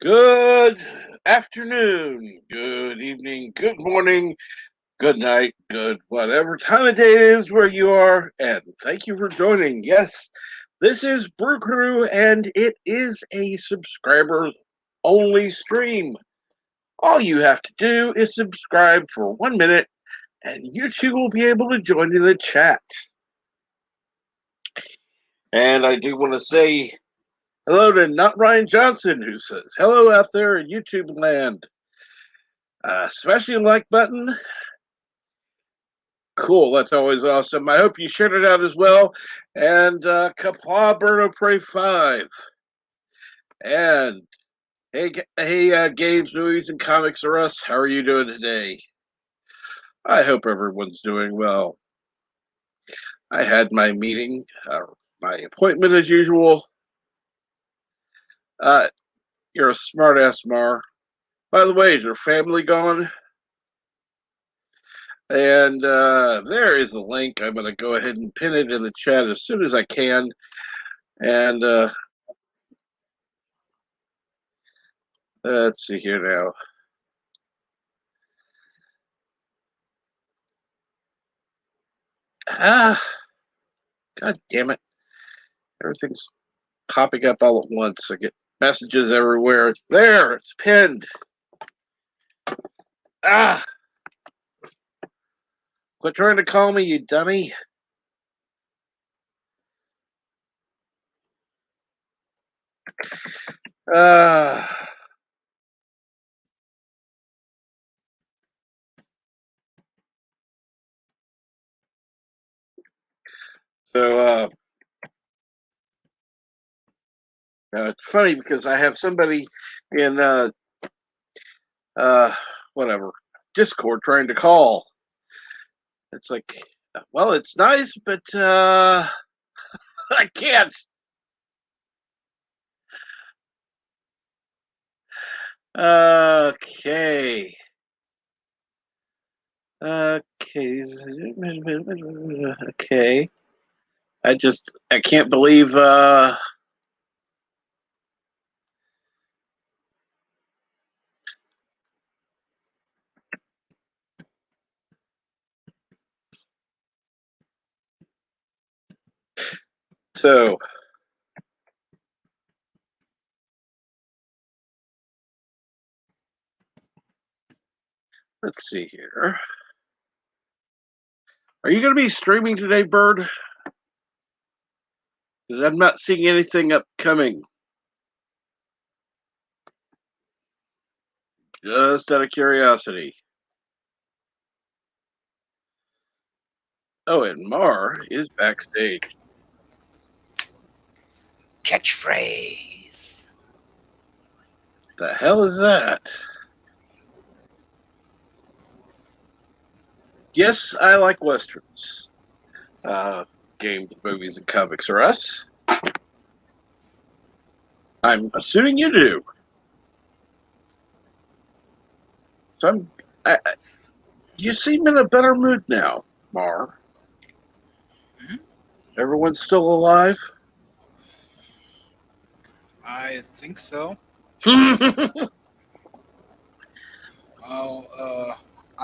Good afternoon, good evening, good morning, good night, good whatever time of day it is where you are, and thank you for joining. Yes, this is Brew Crew, and it is a subscriber only stream. All you have to do is subscribe for 1 minute, and you two will be able to join in the chat. And I do want to say hello to Not Ryan Johnson, who says hello out there in YouTube land. Smash the like button. Cool, that's always awesome. I hope you shared it out as well. And Kapla Berto Pray 5. And hey, games, movies, and comics are us. How are you doing today? I hope everyone's doing well. I had my meeting, my appointment as usual. You're a smart ass, Mar. By the way, is your family gone? And there is a link. I'm going to go ahead and pin it in the chat as soon as I can. And let's see here now. God damn it. Everything's popping up all at once. I get messages everywhere. There, it's pinned. Quit trying to call me, you dummy. So it's funny because I have somebody in whatever Discord trying to call. It's like, well, it's nice, but I can't. Okay. Okay. Okay. I can't believe so let's see here. Are you going to be streaming today, Bird? Because I'm not seeing anything upcoming. Just out of curiosity. Oh, and Mar is backstage. Catchphrase. The hell is that? Yes, I like westerns. Games, movies, and comics are us. I'm assuming you do. So you seem in a better mood now, Mar. Everyone's still alive? I think so. I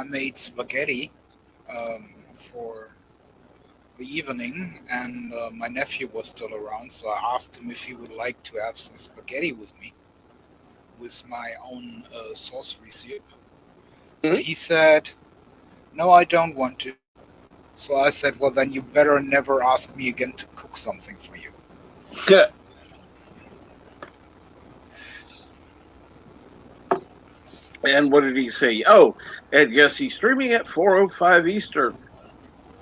made spaghetti for the evening, and my nephew was still around, so I asked him if he would like to have some spaghetti with me, with my own sauce recipe. But he said, "No, I don't want to." So I said, "Well, then you better never ask me again to cook something for you." Good. And what did he say? Oh, and yes, he's streaming at 4:05 Eastern.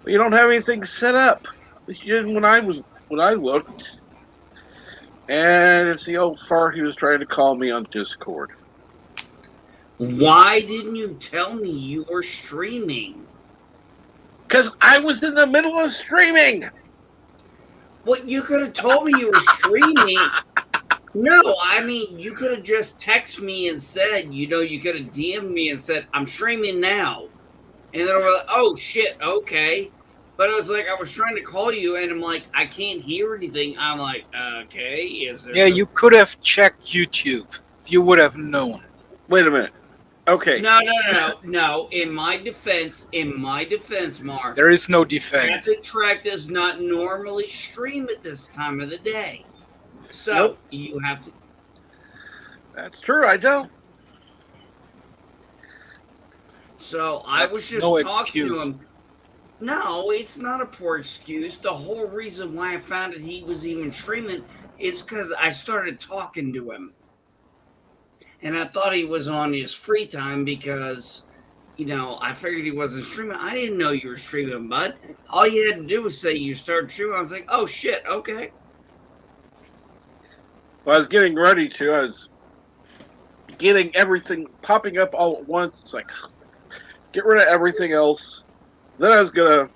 But you don't have anything set up. At least you didn't when I looked. And it's the old fart who was trying to call me on Discord. Why didn't you tell me you were streaming? Because I was in the middle of streaming. Well, you could have told me you were streaming. No, I mean, you could have just texted me and said, you could have DM'd me and said, I'm streaming now. And then I was like, oh, shit, okay. But I was like, I was trying to call you, and I'm like, I can't hear anything. I'm like, okay, is there... Yeah, you could have checked YouTube. If you would have known. Wait a minute. Okay. No. In my defense, Mark, There is no defense. Epic Track does not normally stream at this time of the day. So Nope. you have to. That's true. I don't. So I was That's just no talking to excuse. him. No, it's not a poor excuse. The whole reason why I found that he was even streaming is because I started talking to him. And I thought he was on his free time because, I figured he wasn't streaming. I didn't know you were streaming, bud. All you had to do was say you started streaming. I was like, oh, shit, okay. Well, I was getting ready to. I was getting everything popping up all at once. It's like, get rid of everything else. Then I was going to.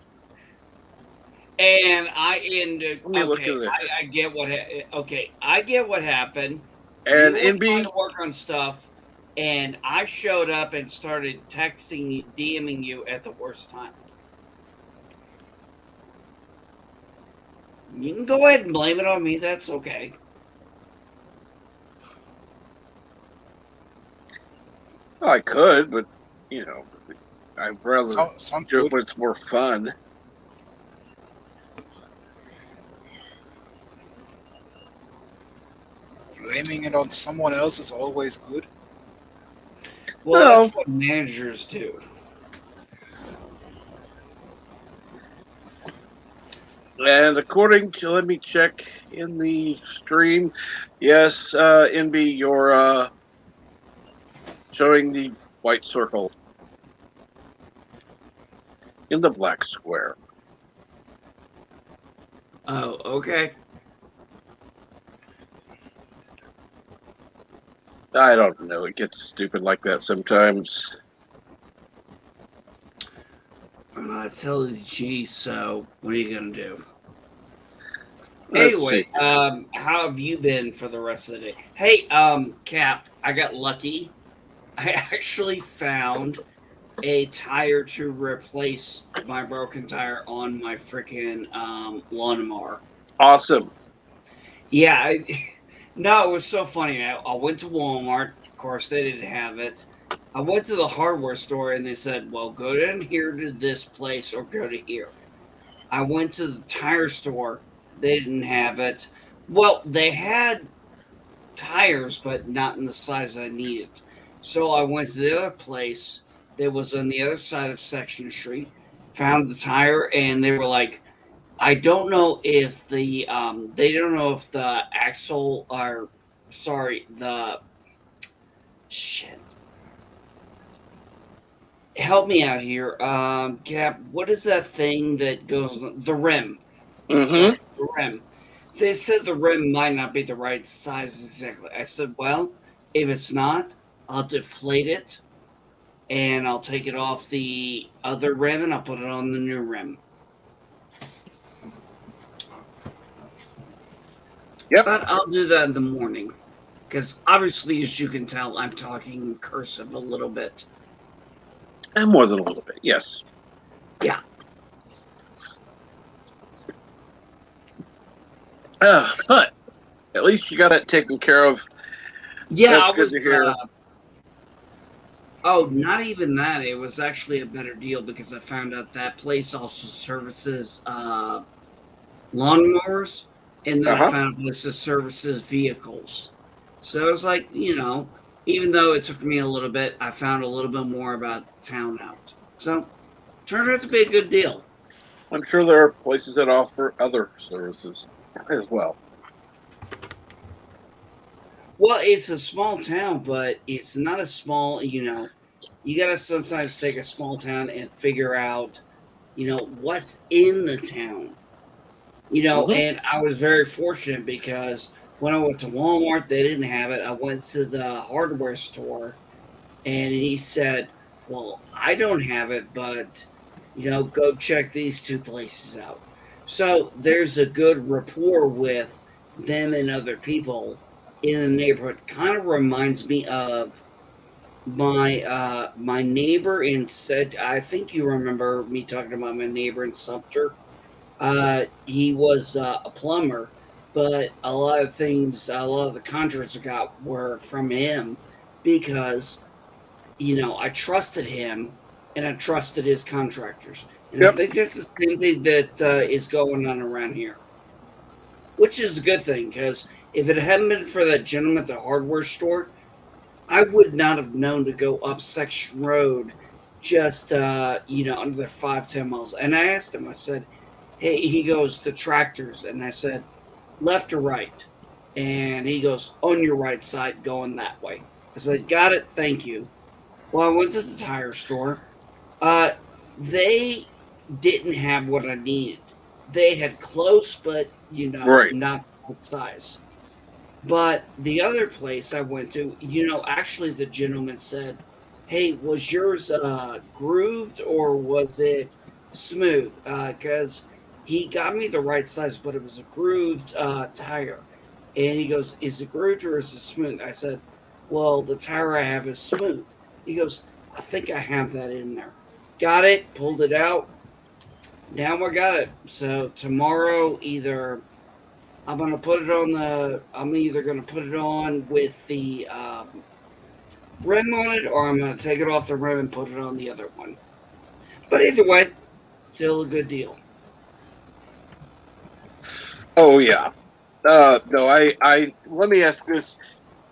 And I ended. Let me look Okay, at this. I get what. Okay, I get what happened. And You were trying NB. to work on stuff, and I showed up and started texting you, DMing you at the worst time. You can go ahead and blame it on me. That's okay. I could, but, I'd rather Sounds do it good. when it's more fun. Blaming it on someone else is always good. Well, No. that's what managers do. And according to, let me check in the stream. Yes, NB, you're showing the white circle in the black square. Oh, okay. I don't know. It gets stupid like that sometimes. It's LG, so what are you going to do? Let's Anyway, see. how have you been for the rest of the day? Hey, Cap, I got lucky. I actually found a tire to replace my broken tire on my freaking lawnmower. Awesome. Yeah, no, it was so funny. I went to Walmart. Of course, they didn't have it. I went to the hardware store and they said, well, go down here to this place or go to here. I went to the tire store. They didn't have it. Well, they had tires, but not in the size I needed. So I went to the other place that was on the other side of Section Street, found the tire, and they were like, I don't know if they don't know if the axle or, sorry, the, shit. Help me out here. Cap, what is that thing that goes, the rim? Mm-hmm. Sorry, the rim. They said the rim might not be the right size exactly. I said, well, if it's not, I'll deflate it and I'll take it off the other rim and I'll put it on the new rim. Yep. But I'll do that in the morning because obviously, as you can tell, I'm talking cursive a little bit. And more than a little bit, yes. Yeah. But at least you got that taken care of. Yeah, That's I good was. to hear. Oh, not even that. It was actually a better deal because I found out that place also services lawnmowers, and then I found a place that services vehicles. So it was like, even though it took me a little bit, I found a little bit more about the town out. So turned out to be a good deal. I'm sure there are places that offer other services as well. Well, it's a small town, but it's not a small, you got to sometimes take a small town and figure out, what's in the town. And I was very fortunate because when I went to Walmart, they didn't have it. I went to the hardware store and he said, well, I don't have it, but, go check these two places out. So there's a good rapport with them and other people in the neighborhood. Kind of reminds me of my neighbor in said, I think you remember me talking about my neighbor in Sumter. He was a plumber, but a lot of things, a lot of the contracts I got were from him because, I trusted him and I trusted his contractors. And I Yep. think that's the same thing that is going on around here, which is a good thing because if it hadn't been for that gentleman at the hardware store, I would not have known to go up Section Road just, under 5-10 miles. And I asked him, I said, hey, he goes, the tractors. And I said, left or right? And he goes, on your right side, going that way. I said, got it. Thank you. Well, I went to the tire store. Uh, they didn't have what I needed. They had close, but, Right. not what size. But the other place I went to, actually the gentleman said, hey, was yours grooved or was it smooth? Because he got me the right size, but it was a grooved tire. And he goes, is it grooved or is it smooth? I said, well, the tire I have is smooth. He goes, I think I have that in there. Got it, pulled it out. Now I got it. So tomorrow, I'm either gonna put it on with the rim on it, or I'm gonna take it off the rim and put it on the other one. But either way, still a good deal. Oh yeah. No, I let me ask this.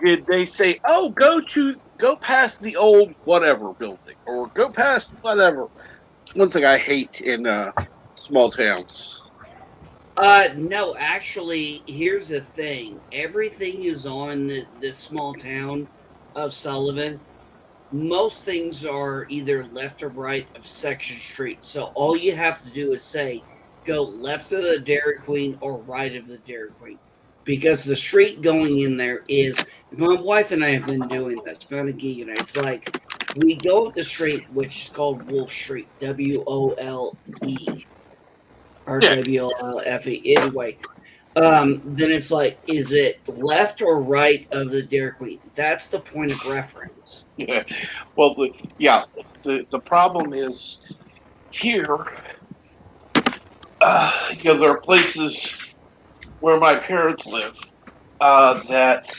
Did they say, oh, go past the old whatever building or go past whatever? It's one thing I hate in small towns. No, actually, here's the thing. Everything is on this small town of Sullivan. Most things are either left or right of Section Street. So all you have to do is say, go left of the Dairy Queen or right of the Dairy Queen. Because the street going in there is, my wife and I have been doing this, not a geek, it's like we go up the street, which is called Wolf Street, WOLE, or Yeah. WLFE. Anyway, then it's like, is it left or right of the Dairy Queen? That's the point of reference. Yeah. Well, yeah. The problem is here. There are places where my parents live that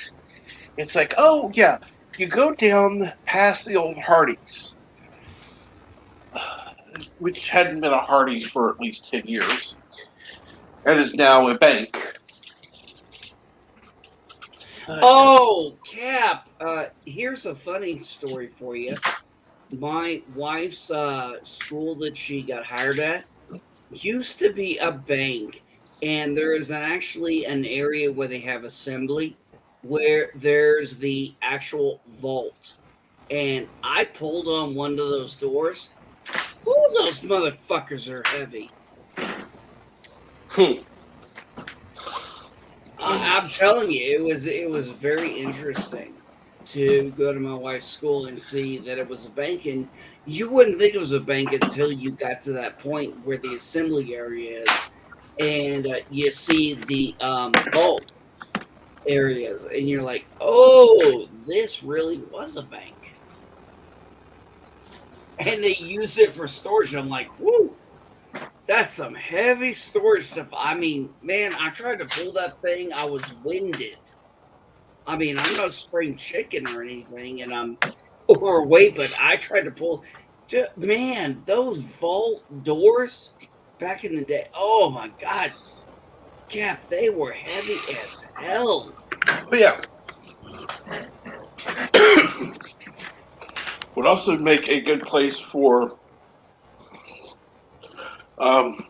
it's like, oh yeah, you go down past the old Hardee's, which hadn't been a Hardee's for at least 10 years, and is now a bank. Oh, Cap, here's a funny story for you. My wife's school that she got hired at used to be a bank, and there is actually an area where they have assembly where there's the actual vault. And I pulled on one of those doors. Ooh, those motherfuckers are heavy. Hmm. I'm telling you, it was very interesting to go to my wife's school and see that it was a bank, and you wouldn't think it was a bank until you got to that point where the assembly area is, and you see the vault areas, and you're like, oh, this really was a bank, and they use it for storage. I'm like, whoo. That's some heavy storage stuff. I mean, man, I tried to pull that thing. I was winded. I mean, I'm no spring chicken or anything, and I'm overweight, but I tried to pull. Man, those vault doors back in the day. Oh my God, Cap, they were heavy as hell. But yeah, would also make a good place for um,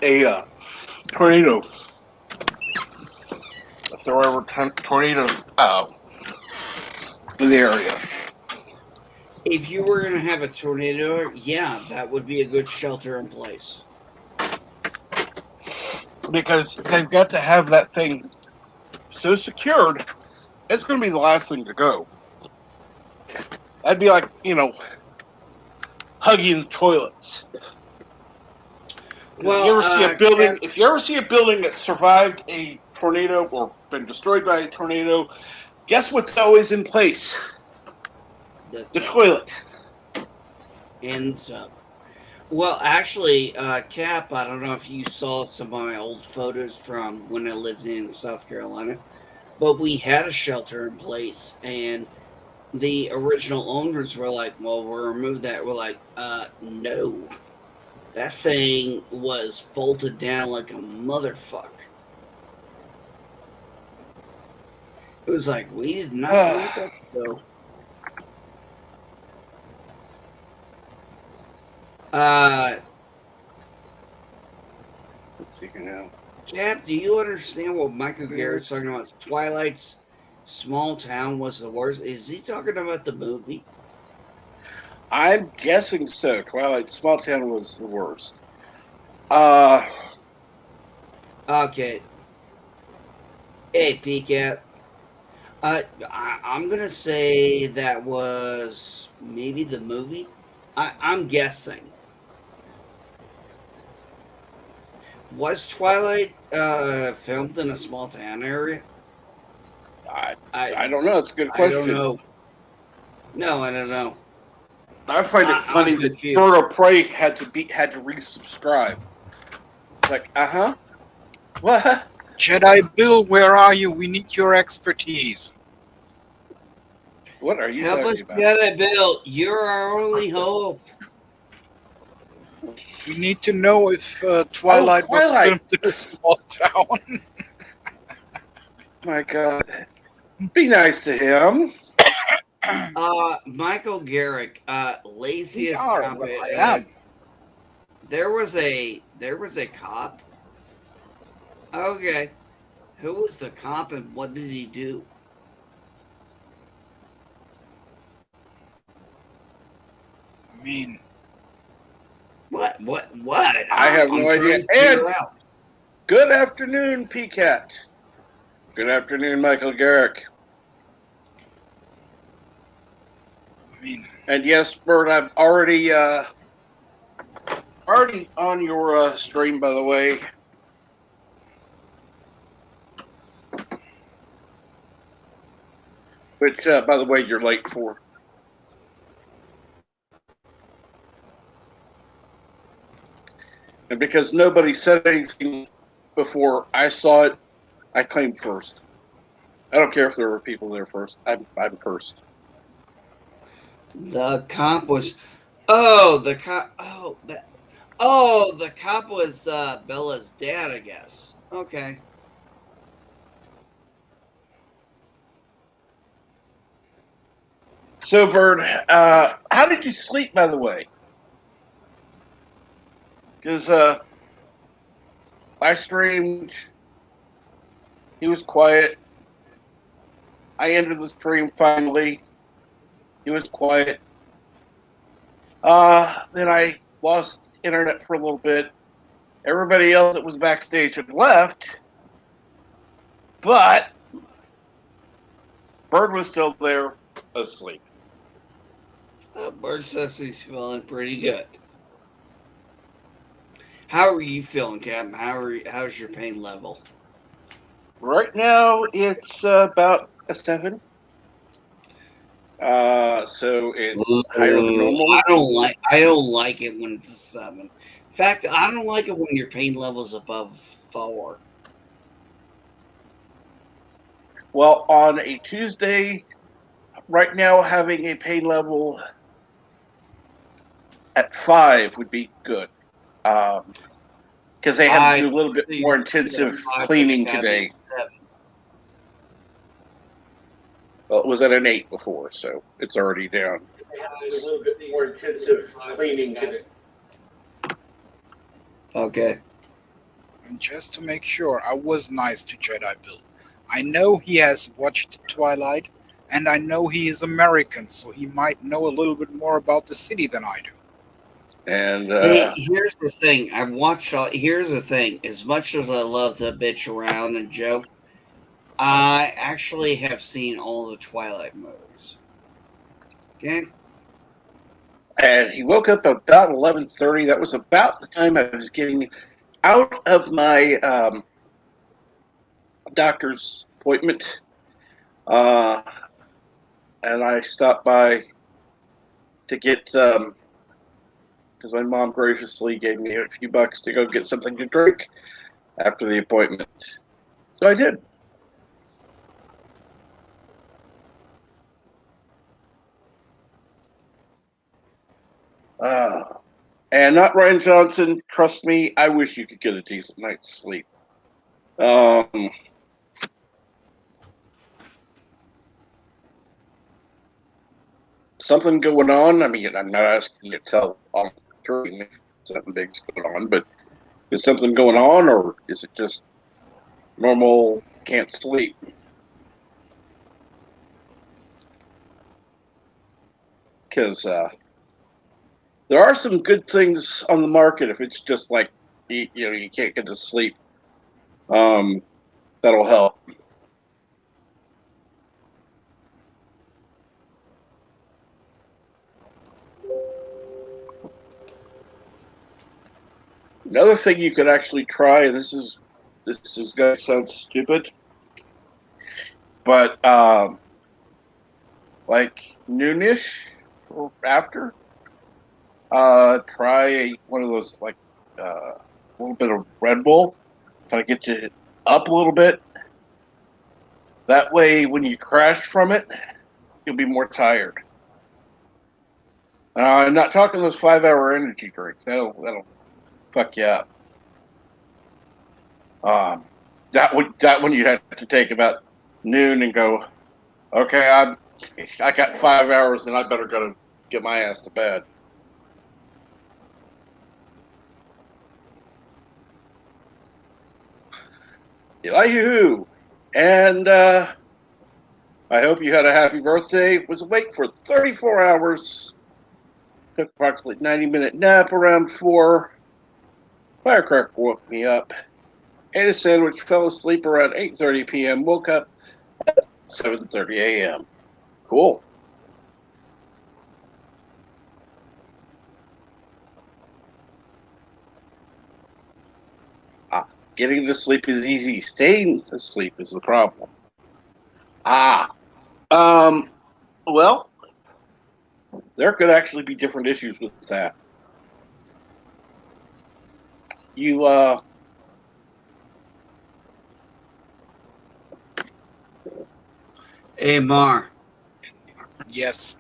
a tornado. If there were ever tornadoes in the area. If you were going to have a tornado, yeah, that would be a good shelter in place. Because they've got to have that thing so secured, it's going to be the last thing to go. That'd be like, hugging the toilets. Well, if you ever see a building that survived a tornado or been destroyed by a tornado, guess what's always in place? The toilet. Ends up. Well, actually, Cap, I don't know if you saw some of my old photos from when I lived in South Carolina, but we had a shelter in place, and the original owners were like, "Well, we'll remove that." We're like, no, that thing was bolted down like a motherfucker. It was like we did not want that to go. Uh, Let's see now. Cap, do you understand what Michael Garrett's talking about? Twilight's small town was the worst. Is he talking about the movie? I'm guessing so. Twilight Small Town was the worst. Uh, Okay. Hey, P-Cap. I'm gonna say that was maybe the movie. I'm guessing. Was Twilight filmed in a small town area? I I I don't know. It's a good I don't question. know. No, I don't know. I find it I'm funny that confused. Bird of Prey had to resubscribe. Like, what? Jedi Bill, where are you? We need your expertise. What are you Help us talking about? get it, Bill. You're our only hope. We need to know if Oh, Twilight was Twilight! filmed in a small town. My God, be nice to him. Michael Garrick, We laziest are. cop. Well, I am. There was a cop. Okay, who was the cop and what did he do? I mean, What? What? What? I have I'm no trying idea. to And figure out. good afternoon, PCAT. Good afternoon, Michael Garrick. I mean, And yes, Bert, I'm already on your stream, by the way. Which, by the way, you're late for. And because nobody said anything before I saw it, I claimed first. I don't care if there were people there first. I'm first. The cop was. Oh, the cop. Oh, that. Oh, the cop was Bella's dad, I guess. Okay. So, Bird, how did you sleep, by the way? Because I streamed. He was quiet. I entered the stream finally. He was quiet. Then I lost internet for a little bit. Everybody else that was backstage had left, but Bird was still there asleep. Bird says he's feeling pretty good. How are you feeling, Captain? How's your pain level? Right now, it's about a 7. So it's higher than Ooh, normal. I don't like it when it's a 7. In fact, I don't like it when your pain level's above 4. Well, on a Tuesday, right now, having a pain level at 5 would be good. Because they had to I do a little bit so more you're at intensive 5, but it's cleaning gotta be today. at 7. Well, it was at an 8 before, so it's already down. They had to do a little bit more intensive cleaning today. Okay. and just to make sure, I was nice to Jedi Bill. I know he has watched Twilight, and I know he is American, so he might know a little bit more about the city than I do. And Hey, here's the thing. I've watched all. Here's the thing. As much as I love to bitch around and joke, I actually have seen all the Twilight movies. Okay. he woke up about 11:30. That was about the time I was getting out of my doctor's appointment. Uh, and I stopped by to get because my mom graciously gave me a few bucks to go get something to drink after the appointment. So I did. And not Ryan Johnson. Trust me, I wish you could get a decent night's sleep. Something going on. I mean, I'm not asking you to tell on screen if something big's going on, but is something going on, or is it just normal? Can't sleep. Because there are some good things on the market. If it's just like you can't get to sleep, that'll help. Another thing you could actually try, and this is gonna sound stupid, but like noonish or after, try one of those like a little bit of Red Bull, kind of get you up a little bit. That way, when you crash from it, you'll be more tired. I'm not talking those 5-hour energy drinks. That'll fuck you up. That one you'd have to take about noon and go, okay, I got 5 hours and I better go to get my ass to bed. Elihu, and I hope you had a happy birthday. Was awake for 34 hours. Took approximately 90-minute nap around 4. Firecracker woke me up. Ate a sandwich, fell asleep around 8:30 p.m. Woke up at 7:30 a.m. Cool. Getting to sleep is easy. Staying asleep is the problem. Well, there could actually be different issues with that. You, Hey, Mar, Yes.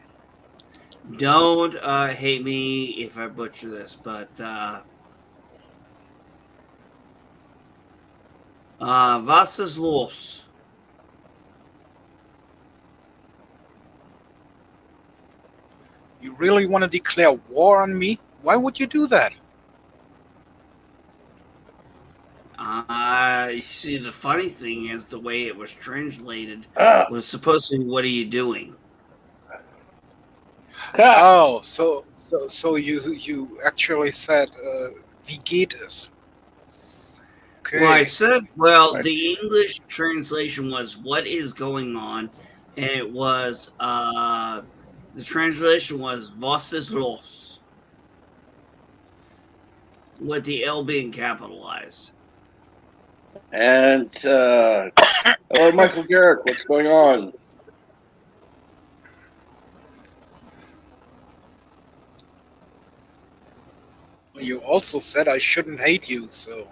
don't hate me if I butcher this, but was ist los? You really want to declare war on me? Why would you do that? See, the funny thing is the way it was translated uh, was supposed to be, "What are you doing?" Oh, so you actually said wie geht es? Well, I Okay. said, well, the English translation was "What is going on," and it was the translation was "Was ist los," with the L being capitalized. and hello, Michael Garrick. What's going on? You also said I shouldn't hate you, so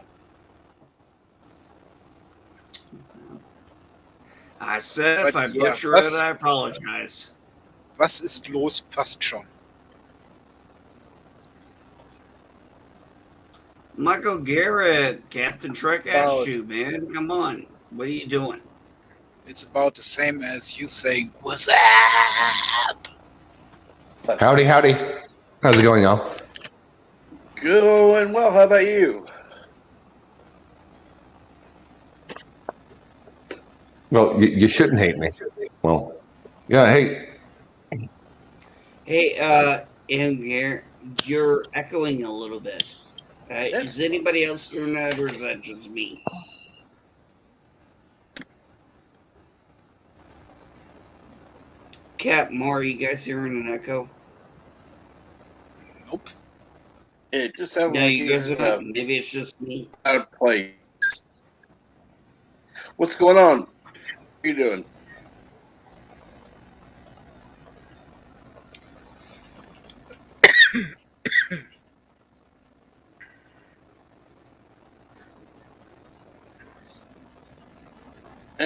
I said if but I yeah, butcher it, I apologize. was ist los passt schon. Michael Garrett, Captain Trek ass About shoe, man. Come on. What are you doing? it's about the same as you saying what's up. Howdy, howdy. How's it going, y'all? Going well. How about you? Well, you shouldn't hate me. Well, yeah, hey, Hey, and Garrett, you're echoing a little bit. Is anybody else hearing that, or is that just me? Cap, Mar, you guys hearing an echo? Nope. It just sounds No, like you guys you're are not. Maybe it's just me. out of place. What's going on? What are you doing?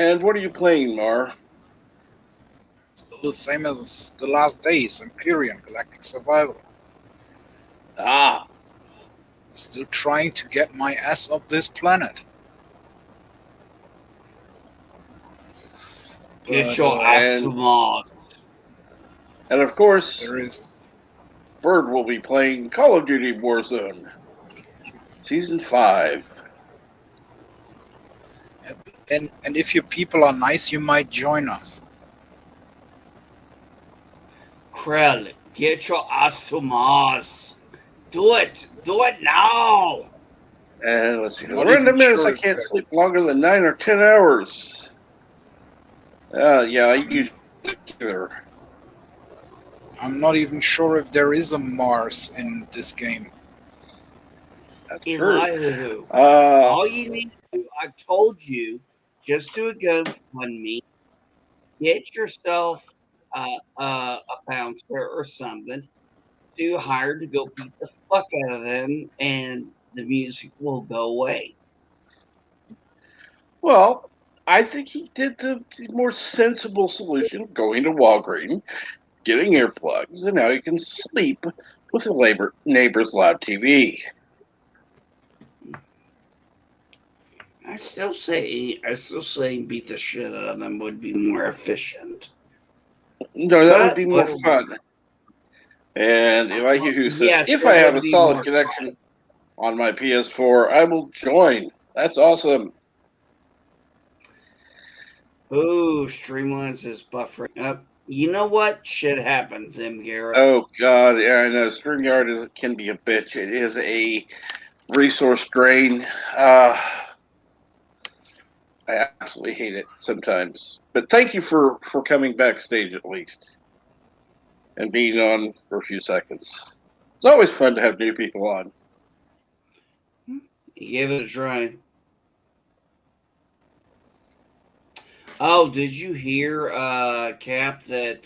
And what are you playing, Mar? Still the same as the last days, Empyrean Galactic Survival. Ah, Still trying to get my ass off this planet. Get But your ass to and Mars. and of course, there is, Bird will be playing Call of Duty Warzone Season 5. and if you people are nice, you might join us. Krell, get your ass to Mars. Do it. Do it now. And let's see, I'm for the not random even minutes, I sure if can't there, sleep longer than 9 or 10 hours. Yeah, I usually either. I'm not even sure if there is a Mars in this game. That's true. Elihu. Uh, All you need to do, I told you, just do a GoFundMe. Get yourself a bouncer or something to hire to go beat the fuck out of them, and the music will go away. well, I think he did the more sensible solution, going to Walgreens, getting earplugs, and now you can sleep with the neighbor's loud TV. I still say beat the shit out of them would be more efficient. No, that would But be more fun. And Elihu says, yes, if it I have would a be solid more connection fun. on my PS4, I will join. That's awesome. Oh, Streamlines is buffering up. You know what? Shit happens, M. Garrett. Oh God, yeah, I know. StreamYard can be a bitch. It is a resource drain. I absolutely hate it sometimes. But thank you for coming backstage at least and being on for a few seconds. It's always fun to have new people on. You gave it a try. Oh, did you hear, Cap, that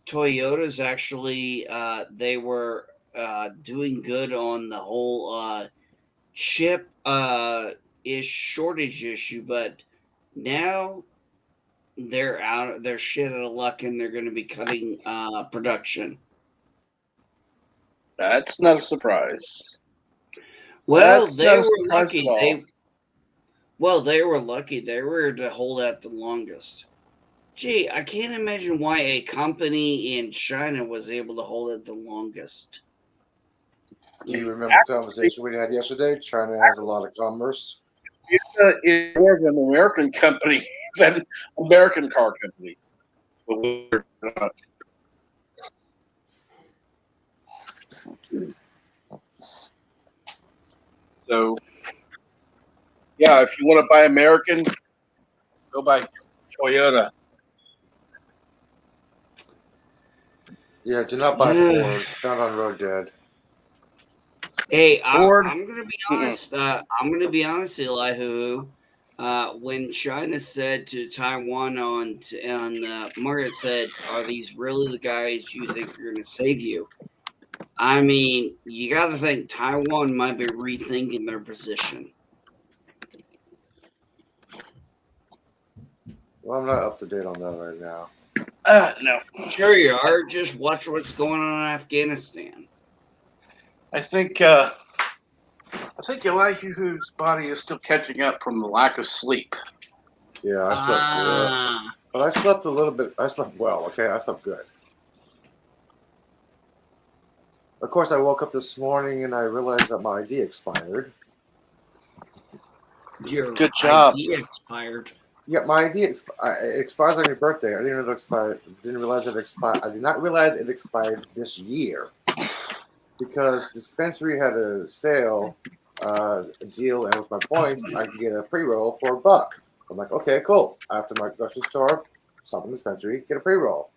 Toyota's actually they were doing good on the whole chip ish shortage issue, but now they're shit out of luck and they're going to be cutting production. That's not a surprise. Well, That's they not a were surprise at lucky. all. They were lucky. They were to hold out the longest. Gee, I can't imagine why a company in China was able to hold it the longest. Do you remember the conversation we had yesterday? China has a lot of commerce. It's more of an American company than American car companies. Believe it or not. So, yeah, if you want to buy American, go buy Toyota. Yeah, do not buy Ford. Found on road dead. Hey, Ford. I'm gonna be honest. I'm gonna be honest, Elihu. When China said to Taiwan on Margaret said, "Are these really the guys you think are going to save you?" I mean, you got to think Taiwan might be rethinking their position. Well, I'm not up to date on that right now. No. Sure you are. Just watch what's going on in Afghanistan. I think Elihu's body is still catching up from the lack of sleep. Yeah, I slept good. But I slept a little bit. I slept well, okay? I slept good. Of course, I woke up this morning and I realized that my ID expired. Your Good job. ID expired. Yeah, my ID expires on your birthday. I didn't know it expired. Didn't realize it expired. I did not realize it expired this year because dispensary had a sale deal, and with my points, I could get a pre-roll for $1. I'm like, okay, cool. After my grocery store, stop in the dispensary, get a pre-roll.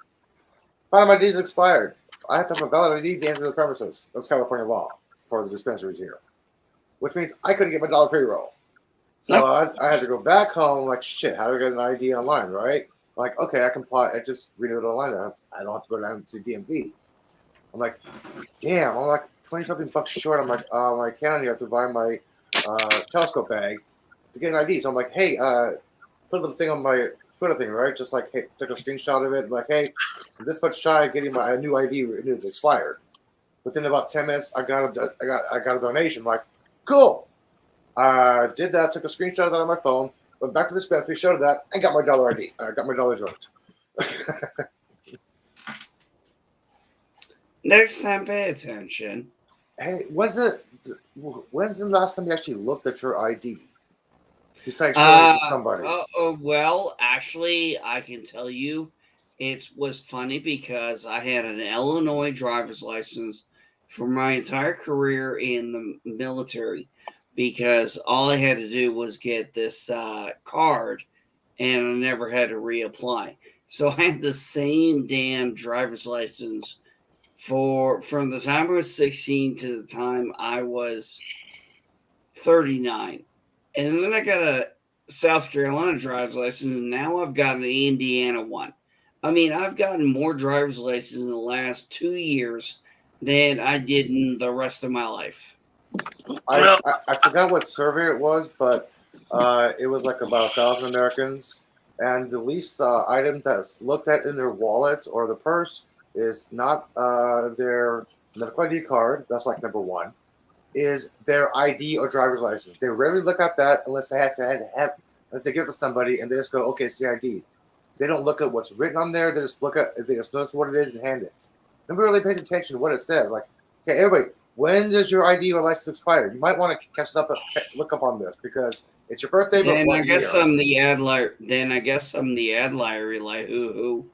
Found out my ID's expired. I have to have a valid ID to enter the premises. That's California law for the dispensaries here, which means I couldn't get my dollar pre-roll. So I had to go back home. Like, shit, how do I get an ID online, right? Like, okay, I can I just renew it online. I don't have to go down to DMV. I'm like, damn, I'm like 20-something bucks short. I'm like, my account, you have to buy my telescope bag to get an ID. So I'm like, hey, put the thing on my Twitter thing, right? Just like, hey, took a screenshot of it. Like, hey, I'm this much shy of getting my new ID renewed, expired. Within about 10 minutes, I got a donation. I'm like, cool. I did that. Took a screenshot of that on my phone. Went back to the dispensary, showed that, and got my dollar ID. I got my dollar joint. Next time, pay attention. Hey, when's the last time you actually looked at your ID? Besides showing it to somebody. Well, actually, I can tell you, it was funny because I had an Illinois driver's license for my entire career in the military, because all I had to do was get this card, and I never had to reapply. So I had the same damn driver's license from the time I was 16 to the time I was 39. And then I got a South Carolina driver's license, and now I've got an Indiana one. I mean, I've gotten more driver's licenses in the last 2 years than I did in the rest of my life. I forgot what survey it was, but it was like about 1,000 Americans, and the least item that's looked at in their wallet or the purse is not their medical ID card. That's like number one. Is their ID or driver's license. They rarely look at that unless they unless they give it to somebody and they just go, okay, it's the ID. They don't look at what's written on there. They just notice what it is and hand it. Nobody really pays attention to what it says. Like, okay, everybody, when does your ID or license expire? You might want to look up on this because it's your birthday. Then I guess I'm the ad liar. Like who,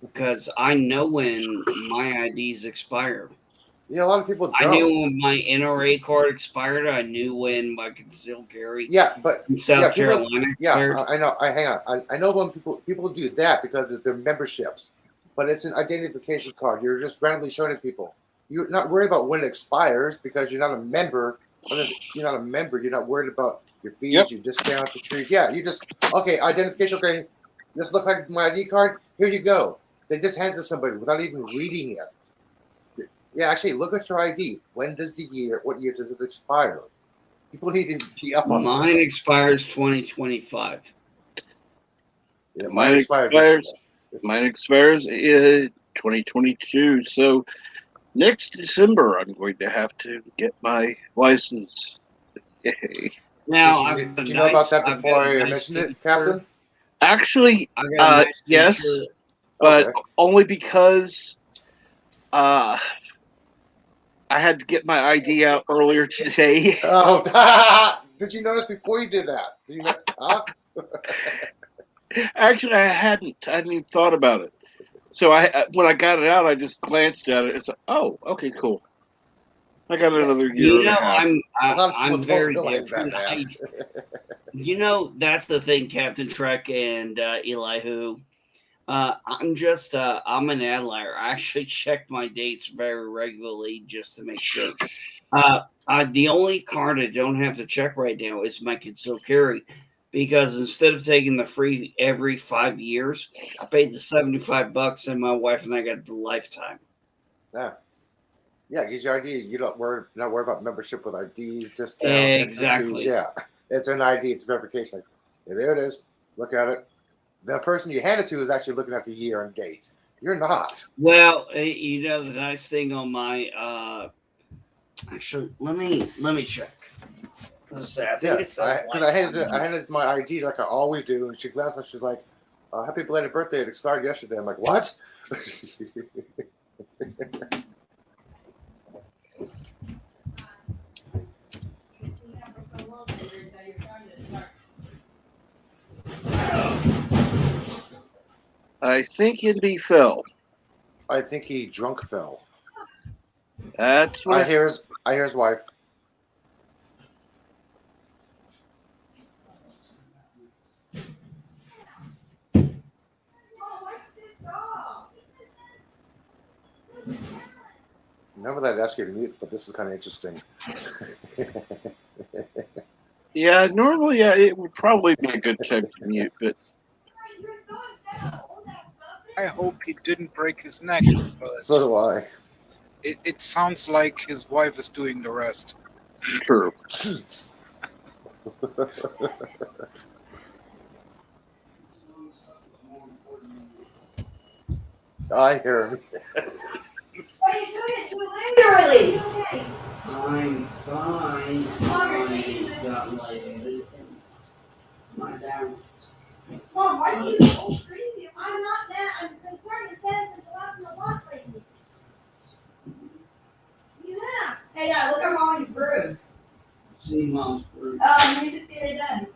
because I know when my IDs expire. Yeah, a lot of people don't. I knew when my NRA card expired. I knew when my concealed carry. Yeah, but in South Carolina expired. Yeah, I know. Hang on. I know when people do that because of their memberships, but it's an identification card. You're just randomly showing it to people. You're not worried about when it expires because you're not a member. You're not a member. You're not worried about your fees, your discounts, your fees. Yeah, you just identification. Okay, this looks like my ID card. Here you go. They just hand it to somebody without even reading it. Yeah, actually, look at your ID. What year does it expire? People need to be up on Mine this. expires 2025. Yeah, Mine expires in 2022. So next December, I'm going to have to get my license. Yay. Now, did you know about that before I mentioned it, Captain? Actually, I got a nice yes, feature. but only because I had to get my ID out earlier today. Oh, did you notice before you did that? Did you know? Huh? Actually, I hadn't even thought about it. So when I got it out, I just glanced at it. It's like, oh, okay, cool. I got another year and a half. I'm very different. That's the thing, Captain Trek and Elihu. I'm an ad liar. I actually check my dates very regularly just to make sure. The only card I don't have to check right now is my concealed carry, because instead of taking the free every 5 years, I paid the $75 and my wife and I got the lifetime. Yeah, gives you ID. You not worry about membership with IDs, discounts, exactly. Yeah, it's an ID. It's verification. Like, yeah, there it is. Look at it. The person you hand it to is actually looking at the year and date. You're not. Well, the nice thing on my actually, let me check. Because I handed my ID like I always do, and she glanced and she's like, "Happy belated birthday! It expired yesterday." I'm like, "What?" I think Indy fell. I think he drunk fell. That's what I hear his wife. Remember that I asked you to mute, but this is kind of interesting. Yeah, normally, it would probably be a good time to mute, but I hope he didn't break his neck. But so do I. It sounds like his wife is doing the rest. True. I hear him. What are you doing? It's too late already. I'm fine. I got my balance. Mom, why are you so crazy? I'm not that. I'm concerned. His dad has been collapsing the block lately. Yeah. Hey, look at Mommy's bruise. See mom's fruit. You need to get it done.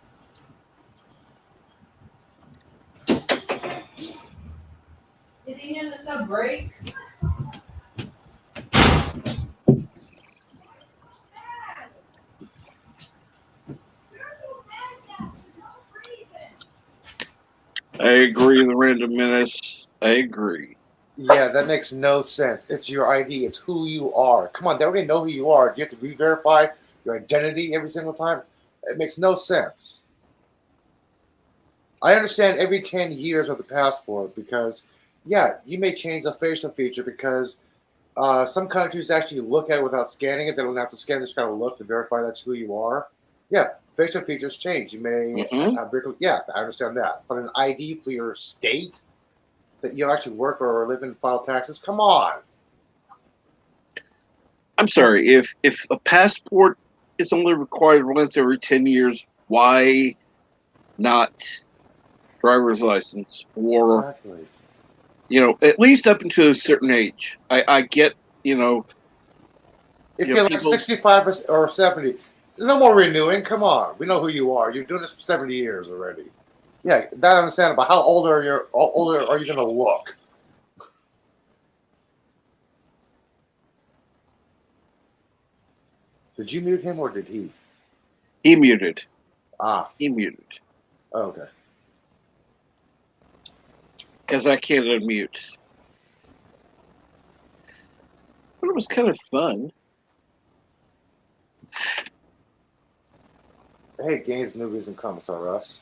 Is he in the break? I agree, the Random Menace. I agree. Yeah, that makes no sense. It's your ID. It's who you are. Come on, they already know who you are. Do you have to re-verify your identity every single time? It makes no sense. I understand every 10 years of the passport because, yeah, you may change the facial feature because some countries actually look at it without scanning it. They don't have to scan it, just kind of look to verify that's who you are. Yeah, facial features change. You may have, yeah, I understand that. But an ID for your state that you actually work or live in, file taxes, come on. I'm sorry, if a passport is only required once every 10 years, why not driver's license or Exactly. at least up until a certain age? I get, if you're like people, 65 or 70, no more renewing. Come on, we know who you are. You're doing this for 70 years already. Yeah, that understandable. How old are you going to look? Did you mute him or did he? He muted. He muted. Oh, okay. Because I can't unmute. But it was kind of fun. Hey, games, movies, and comics are us.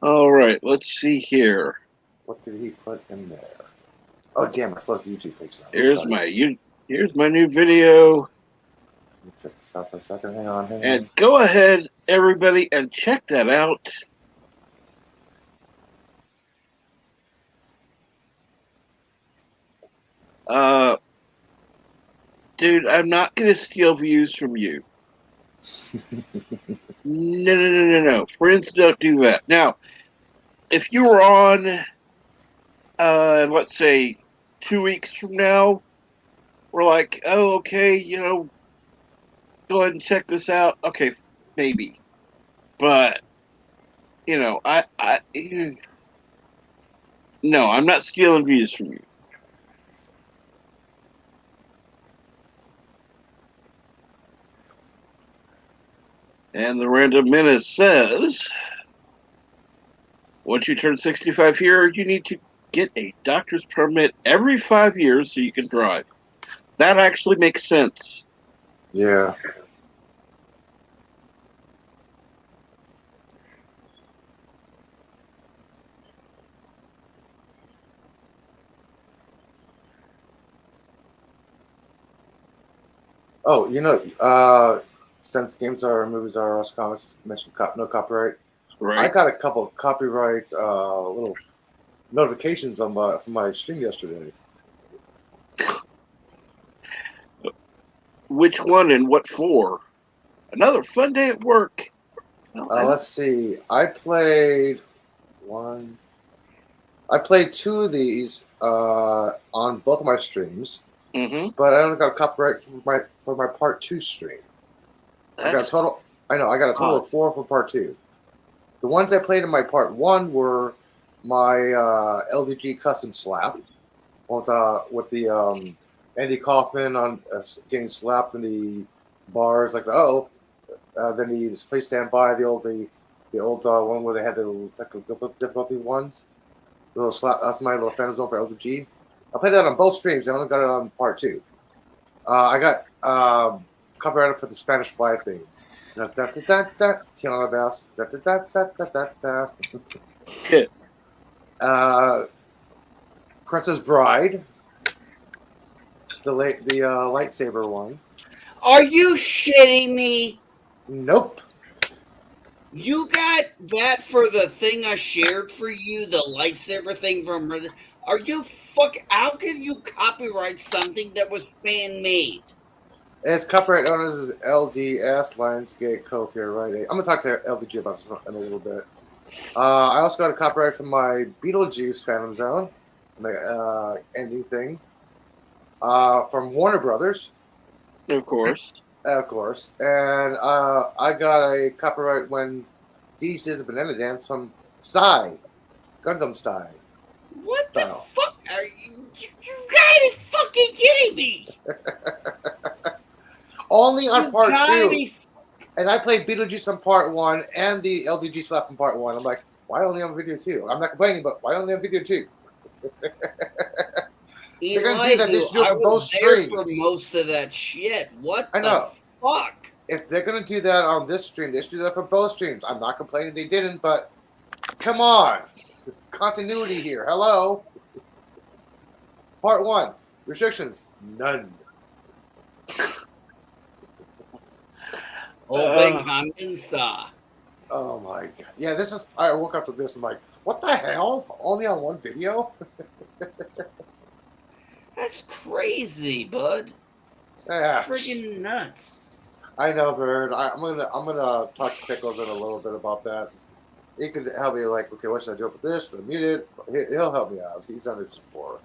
All right, let's see here. What did he put in there? Oh, damn, I closed the YouTube page now. Here's my new video. Stop for a second. Hang on. And go ahead, everybody, and check that out. Dude, I'm not going to steal views from you. No. Friends don't do that. Now, if you were on, let's say, 2 weeks from now, we're like, oh, okay, go ahead and check this out. Okay, maybe. But, no, I'm not stealing views from you. And the Random Menace says, once you turn 65 here, you need to get a doctor's permit every 5 years so you can drive. That actually makes sense. Yeah. Oh, since games are movies are us comics mentioned no copyright. Right. I got a couple of copyright little notifications from my stream yesterday. Which one and what for? Another fun day at work. Let's see. I played two of these on both of my streams, but I only got a copyright for my part 2 stream. I got a total of 4 for part 2. The ones I played in my part 1 were my LDG custom slap with the Andy Kaufman on getting slapped in the bars like then the Please Stand By, the old one where they had the technical difficulty ones. The little slap. That's my little fan zone for LDG. I played that on both streams. I only got it on part 2. I got copyrighted for the Spanish Fly thing. Tiana Bass. Princess Bride. The lightsaber one. Are you shitting me? Nope. You got that for the thing I shared for you, the lightsaber thing from. Are you fuck? How can you copyright something that was fan made? Its copyright owners is LDS Lionsgate Copyright. I'm gonna talk to LDG about this in a little bit. I also got a copyright from my Beetlejuice Phantom Zone, my ending thing, from Warner Brothers, Of course. of course, and I got a copyright when Deej does a banana dance from Psy, Gundam style. What the fuck? Are you gotta be fucking kidding me! Only on You part gotta 2. be. And I played Beetlejuice on part 1 and the LDG slap on part 1. I'm like, why only on video 2? I'm not complaining, but why only on video 2? They're gonna do that. They should do it I for both was there streams. for most of that shit. What I know. the fuck? If they're gonna do that on this stream, they should do that for both streams. I'm not complaining they didn't, but come on. Continuity here. Hello. Part 1. Restrictions. None. Open Common Oh my god. Yeah, this is I woke up to this and like, what the hell? Only on one video? That's crazy, bud. Yeah. Freaking nuts. I know, Bird. I'm gonna talk to Pickles in a little bit about that. He could help me, like, okay, what should I do with this? Should I mute it? He'll help me out. He's done this before.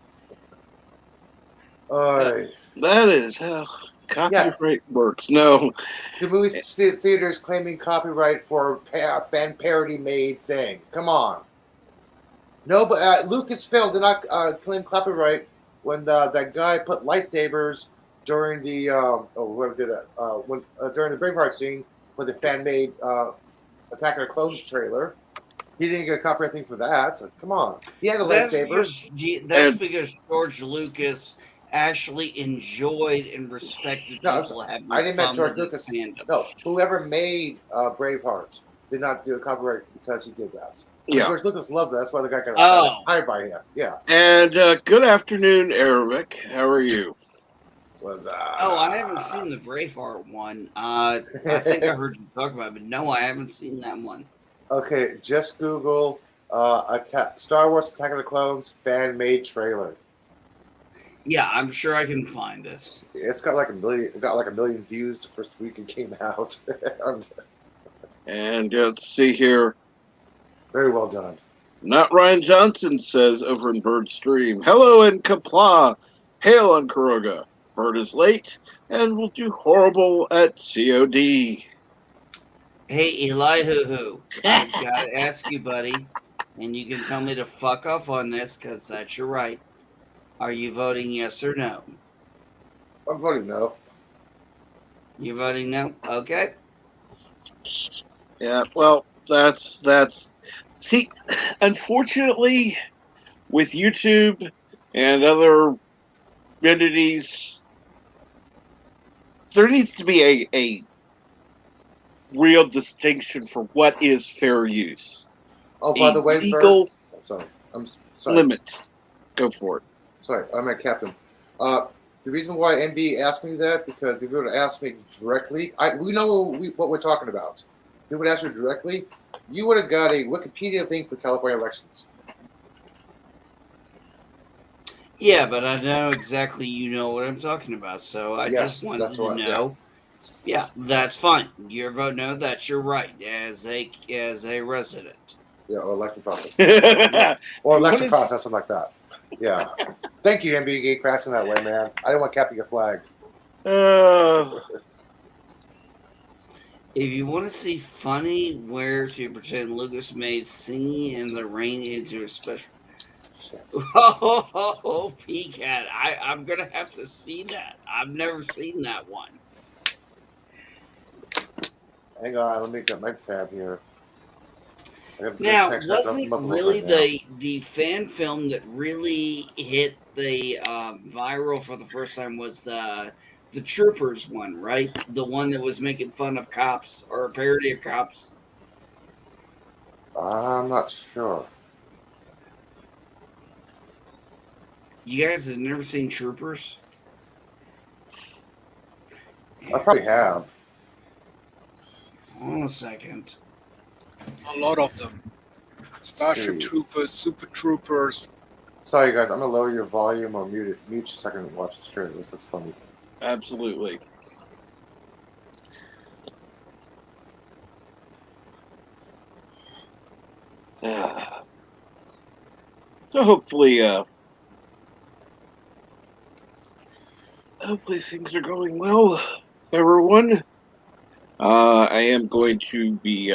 That is how copyright works. No. The movie theater is claiming copyright for a fan parody made thing. Come on. No, but Lucasfilm did not claim copyright when that guy put lightsabers during the whoever did that during the Braveheart scene for the fan made Attack of the Clones trailer. He didn't get a copyright thing for that. So, come on, he had a lightsaber. Because George Lucas actually enjoyed and respected people having I didn't mean fun George with Lucas. his fandom. No, whoever made Braveheart did not do a copyright because he did that. Yeah. George Lucas loved that. That's why the guy got hired by him. Yeah. And good afternoon, Arabic. How are you? I haven't seen the Braveheart one. I think I heard you talk about it, but no, I haven't seen that one. Okay, just Google Star Wars Attack of the Clones fan-made trailer. Yeah, I'm sure I can find this. It's got like a million. It got like 1 million views the first week it came out. And let's see here. Very well done. Not Ryan Johnson says over in Bird Stream. Hello in Kapla. Hail on Kuroga. Bird is late and will do horrible at COD. Hey, Elihu, I've got to ask you, buddy, and you can tell me to fuck off on this because that's your right. Are you voting yes or no? I'm voting no. You're voting no? Okay. Yeah, well, that's see, unfortunately, with YouTube and other entities, there needs to be a real distinction for what is fair use. Oh, by the way, legal I'm sorry. Limit. Go for it. Sorry, I'm a captain. The reason why NB asked me that, because if you would have asked me directly, we know what we're talking about. If you would ask me directly, you would have got a Wikipedia thing for California elections. Yeah, but I know exactly you know what I'm talking about, so I just wanted to know. Yeah, that's fine. Your vote no, that's your right as a resident. Yeah, or election process. Or election process, something like that. Yeah. Thank you, NBA Geek, for asking that way, man. I didn't want to cap your flag. If you want to see funny where to pretend Lucas made Singing in the Rain into a special... Oh, Peacat. I'm going to have to see that. I've never seen that one. Hang on, let me get my tab here. Now, wasn't it really the fan film that really hit the viral for the first time was the Troopers one, right? The one that was making fun of cops or a parody of cops? I'm not sure. You guys have never seen Troopers? I probably have. Hold on a second. A lot of them. Starship See. Troopers, Super Troopers. Sorry, guys. I'm gonna lower your volume or mute you a second and watch the trailer. This looks funny. Absolutely. So hopefully things are going well with everyone. I am going to be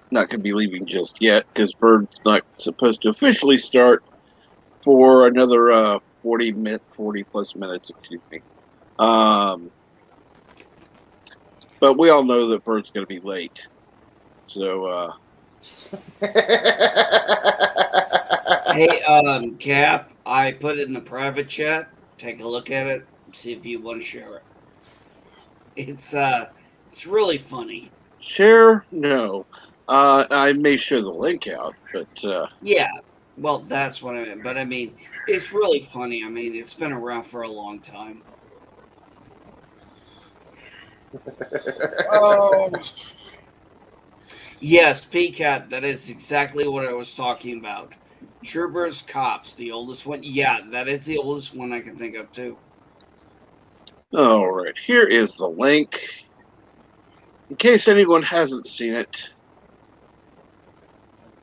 not going to be leaving just yet because Bird's not supposed to officially start for another 40 plus minutes. Excuse me. But we all know that Bird's going to be late, so Hey, Cap, I put it in the private chat. Take a look at it. See if you want to share it. It's really funny. share no. I may share the link out, but Yeah, well, that's what I meant. But I mean, it's really funny. I mean, it's been around for a long time. Oh, Yes, PCAT, that is exactly what I was talking about. Troopers, Cops, the oldest one. Yeah, that is the oldest one I can think of, too. all right. Here is the link in case anyone hasn't seen it.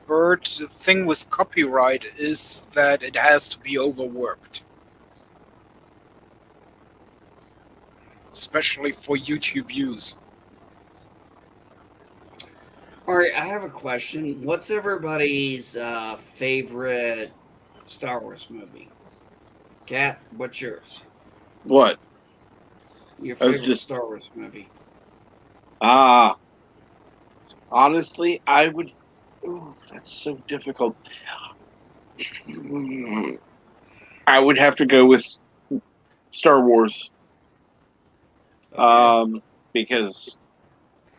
Bird, the thing with copyright is that it has to be overworked. Especially for YouTube use. All right, I have a question. What's everybody's favorite Star Wars movie? Cat, what's yours? What? Your I was favorite just Star Wars movie? honestly, I would. Ooh, that's so difficult. I would have to go with Star Wars, Okay. because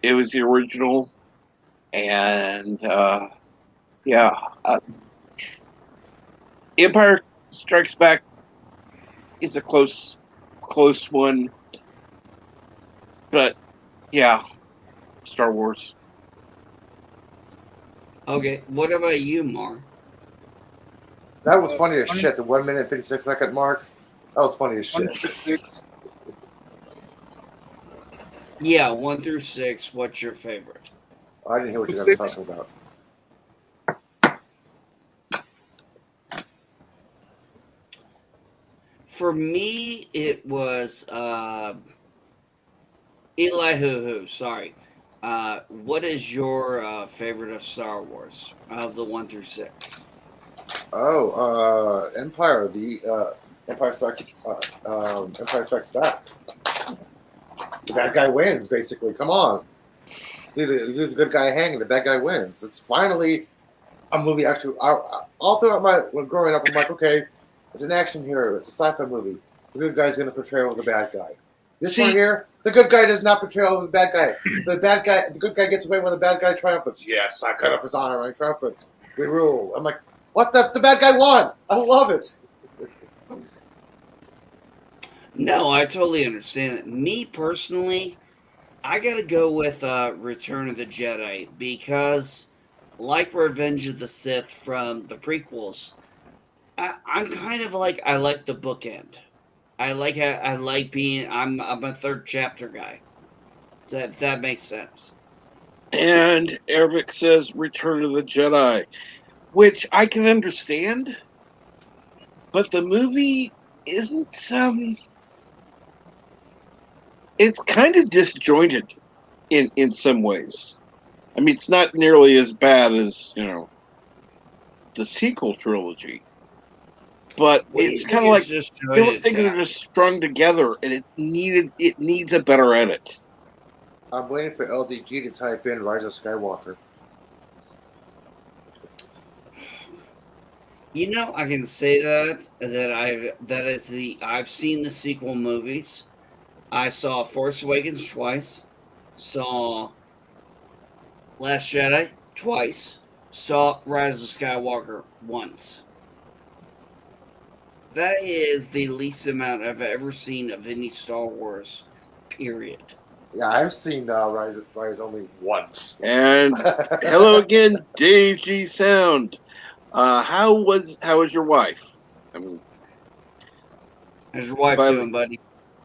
it was the original, and yeah, uh, Empire Strikes Back is a close one, but yeah, Star Wars. Okay. What about you, Mar? That was funny as One, shit. The 1 minute and 56-second mark. That was funny as one shit. to six. Yeah, 1 through 6. What's your favorite? I didn't hear what you guys were Six. talking about. For me, it was Eli Hoo Hoo. Sorry. What is your favorite of Star Wars of the 1 through 6? Oh, Empire. The Empire Strikes Back. The bad guy wins, basically. Come on. The good guy hanging, the bad guy wins. It's finally a movie. Actually, all throughout when growing up, I'm like, okay, it's an action hero. It's a sci-fi movie. The good guy's going to portray over the bad guy. This one See, here, the good guy does not portray over the bad guy. The good guy gets away when the bad guy triumphs. Yes, I cut off his honor. I triumphant. We rule. I'm like, what? The bad guy won. I love it. No, I totally understand it. Me personally, I gotta go with Return of the Jedi because, like Revenge of the Sith from the prequels, I'm kind of like I like the bookend. I like being I'm a third chapter guy. So if that makes sense. and Eric says Return of the Jedi, which I can understand, but the movie isn't. It's kind of disjointed in some ways. I mean, it's not nearly as bad as the sequel trilogy, but What do it's you think kind of is like disjointed, things are Cap? just strung together, and it needs a better edit. I'm waiting for LDG to type in Rise of Skywalker. You know, I can say I've seen the sequel movies. I saw Force Awakens twice, saw Last Jedi twice, saw Rise of Skywalker once. That is the least amount I've ever seen of any Star Wars, period. Yeah, I've seen Rise only once. And hello again, DG Sound. How was your wife? I'm How's your wife finally doing, buddy?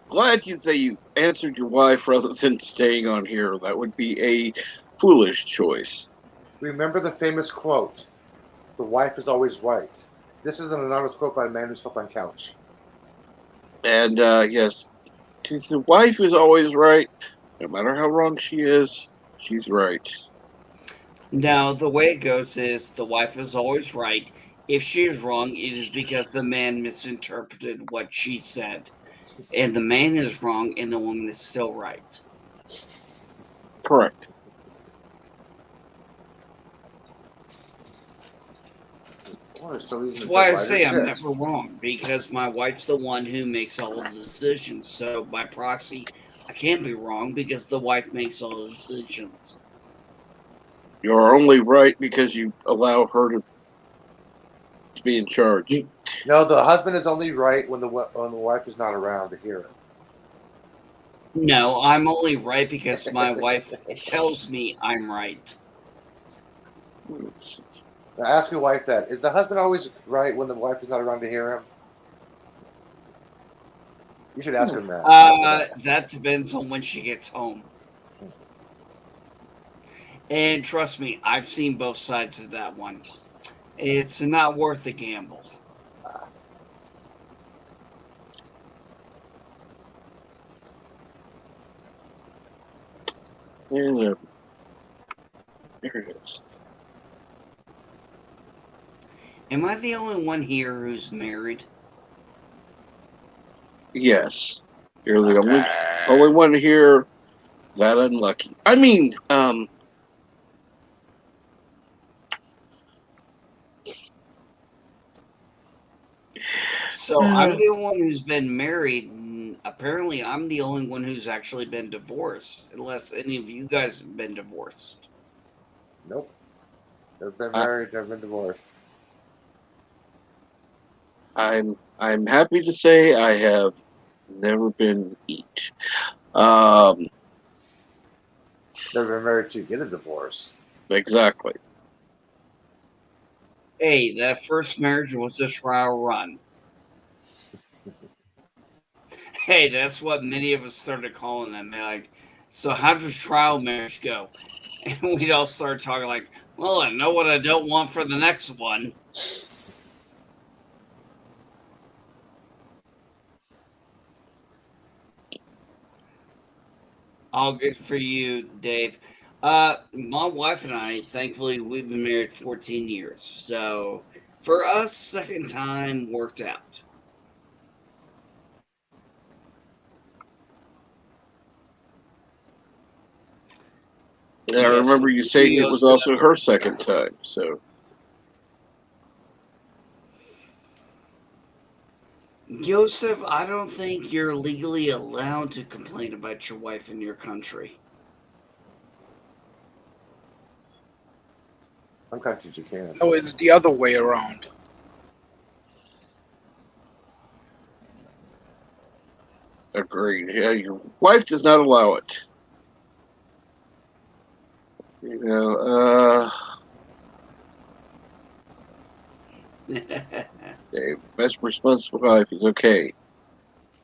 glad you say you answered your wife rather than staying on here. That would be a foolish choice. Remember the famous quote, "The wife is always right." This is an anonymous quote by a man who slept on couch. And yes, the wife is always right. No matter how wrong she is, she's right. Now, the way it goes is the wife is always right. If she is wrong, it is because the man misinterpreted what she said. And the man is wrong, and the woman is still right. Correct. Well, there's still That's using why I provider say I'm shit. never wrong, because my wife's the one who makes all of the decisions. So, by proxy, I can't be wrong because the wife makes all the decisions. You're only right because you allow her to be in charge. No, the husband is only right when the wife is not around to hear it. No, I'm only right because my wife tells me I'm right. Now ask your wife that. Is the husband always right when the wife is not around to hear him? You should ask him that. Ask her that. That depends on when she gets home. And trust me, I've seen both sides of that one. It's not worth the gamble. And there it is. Am I the only one here who's married? Yes, you're the only one here that unlucky. I mean, So I'm the only one who's been married. And apparently, I'm the only one who's actually been divorced, unless any of you guys have been divorced. Nope. Never been married, never been divorced. I'm happy to say I have never been each. Um, Never been married to get a divorce. exactly. Hey, that first marriage was a trial run. Hey, that's what many of us started calling them. They're like, so how does trial marriage go? And we'd all start talking like, well, I know what I don't want for the next one. All good for you, Dave. My wife and I, thankfully, we've been married 14 years. So for us, second time worked out. And I Yes, remember you saying it was also her second time. So Joseph, I don't think you're legally allowed to complain about your wife in your country. Some countries you can. No, it's the other way around. agreed. Yeah, your wife does not allow it. You know, the best response to life is okay.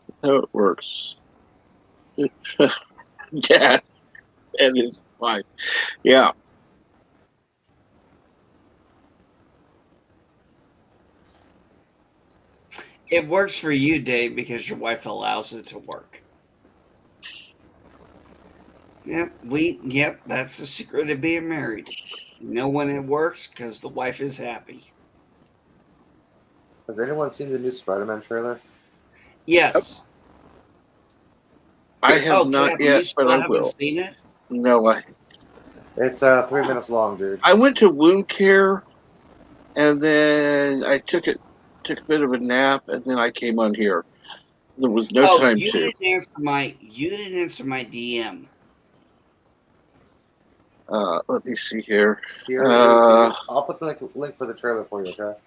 That's how it works. Yeah, and his wife. Yeah. It works for you, Dave, because your wife allows it to work. Yep, that's the secret of being married. You know when it works because the wife is happy. Has anyone seen the new Spider-Man trailer? Yes. I have not Captain, yet, you still but I haven't will. seen it? No, It's 3 minutes long, dude. I went to wound care, and then I took a bit of a nap, and then I came on here. There was no time you to. didn't answer my DM. Let me see here. Here is. I'll put the link for the trailer for you. Okay.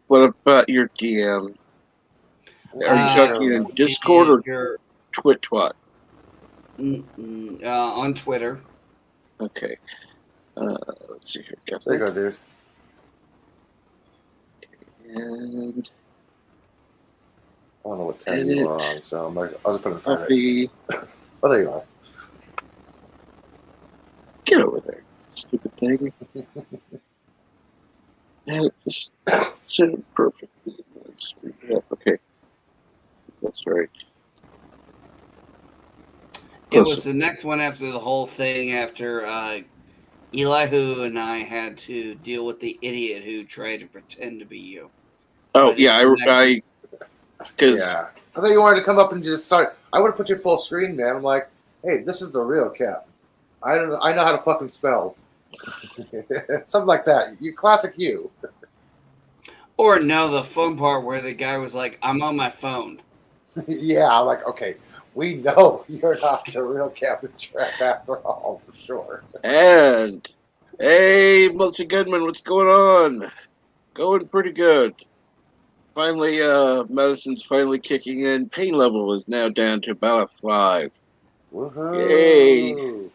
What about your DM? Are you talking in Discord or Twit Twat? On Twitter. Okay. Let's see here. Got There you that. go, dude. And I don't know what tab you were on, so I'm like, I'll just put it in private. copy. Oh, there you are. Get over there, stupid thing. And it just set it perfectly. Let's screw it up. Okay. That's right. It was the next one after the whole thing after Elihu and I had to deal with the idiot who tried to pretend to be you. Oh, But yeah, it's the next I because Yeah. I thought you wanted to come up and just start. I would have put you full screen, man. I'm like, hey, this is the real Cap. I don't know. I know how to fucking spell. Something like that. You classic you. Or no, the fun part where the guy was like, "I'm on my phone." Yeah, I'm like, okay, we know you're not the real Captain Track after all, for sure. and hey, Multi Goodman, what's going on? Going pretty good. Finally, medicine's finally kicking in. Pain level is now down to about a 5. Woohoo! Yay!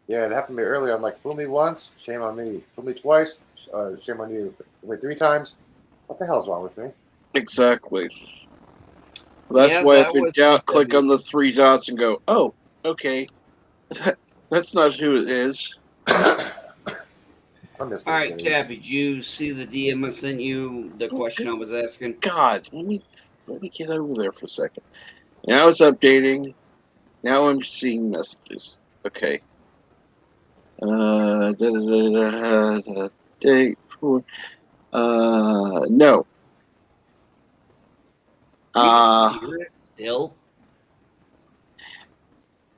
Yeah, it happened to me earlier. I'm like, fool me once, shame on me. Fool me twice, shame on you. Wait, 3 times? What the hell's wrong with me? Exactly. That's Yeah, why that if in was doubt, just click on the 3 dots and go, oh, okay. That's not who it is. I miss All those right, days. Cap. Did you see the DM I sent you? The question I was asking. God, let me get over there for a second. Now it's updating. Now I'm seeing messages. Okay. Date for no. Are you serious still?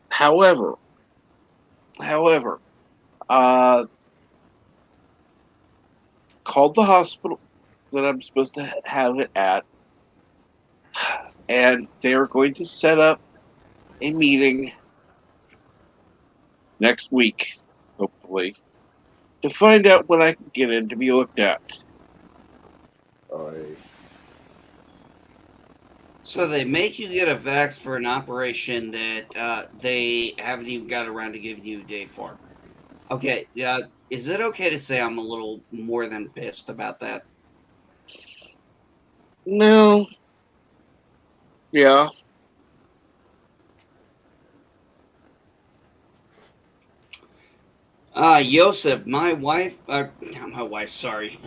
However, called the hospital that I'm supposed to have it at, and they are going to set up a meeting next week, hopefully, to find out when I can get in to be looked at. Oy. So they make you get a vax for an operation that they haven't even got around to giving you a date for. Okay, is it okay to say I'm a little more than pissed about that? No. Yeah. Yosef, my wife, not my wife, sorry.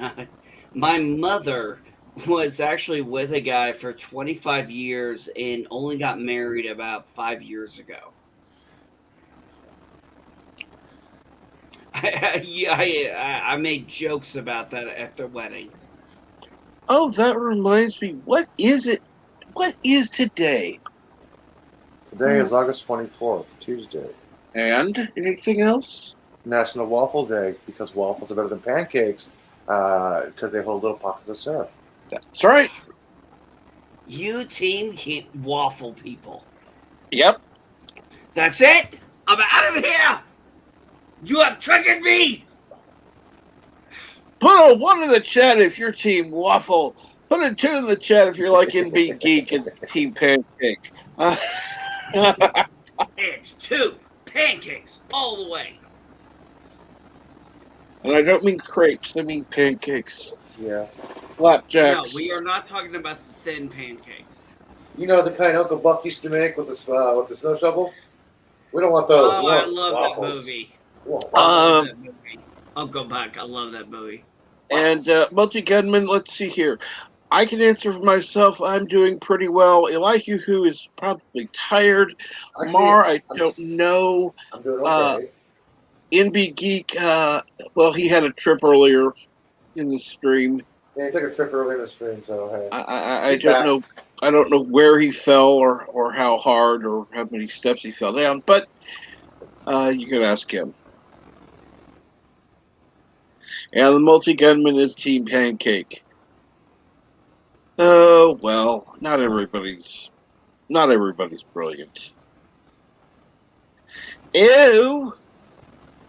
My mother was actually with a guy for 25 years and only got married about 5 years ago. I made jokes about that at the wedding. Oh, that reminds me. What is it? What is today? Today is August 24th, Tuesday. And anything else? National Waffle Day, because waffles are better than pancakes, because they hold little pockets of syrup. That's right. You team can't waffle people. Yep. That's it. I'm out of here. You have triggered me. Put a 1 in the chat if your team waffle. Put a 2 in the chat if you're like NB Geek and Team Pancake. It's 2 pancakes all the way. And I don't mean crepes, I mean pancakes. Yes. Flapjacks. No, we are not talking about the thin pancakes. You know the kind Uncle Buck used to make with the snow shovel? We don't want those. Oh, We I want love waffles. that movie. We want I waffles. love that movie. Uncle Buck, I love that movie. And Multi Gunman, let's see here. I can answer for myself. I'm doing pretty well. Elihu, who is probably tired. Actually, Mar, I don't know. I'm doing okay. NB Geek, well, he had a trip earlier in the stream. Yeah, he took a trip early in the stream, so hey. I He's don't back. know. I don't know where he fell or how hard or how many steps he fell down, but you can ask him. And the Multi Gunman is Team Pancake. Oh well, not everybody's brilliant.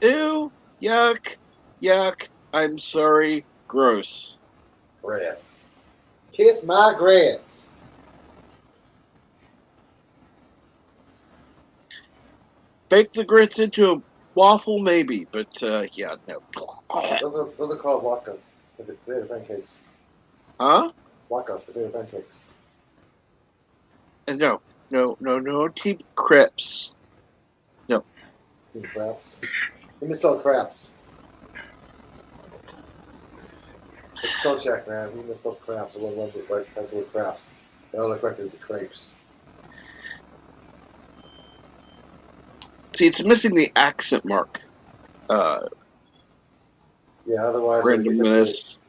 Ew, yuck, I'm sorry, gross. Grits. Kiss my grits. Bake the grits into a waffle, maybe, but yeah, no. Those are called latkes. Potato pancakes. Huh? Latkes, potato pancakes. No. Team crepes. Team craps. You misspelled craps. It's spell check, man. You misspelled craps. It wasn't right back to craps. They all corrected to crepes. See, it's missing the accent mark. Yeah, otherwise we Randomness.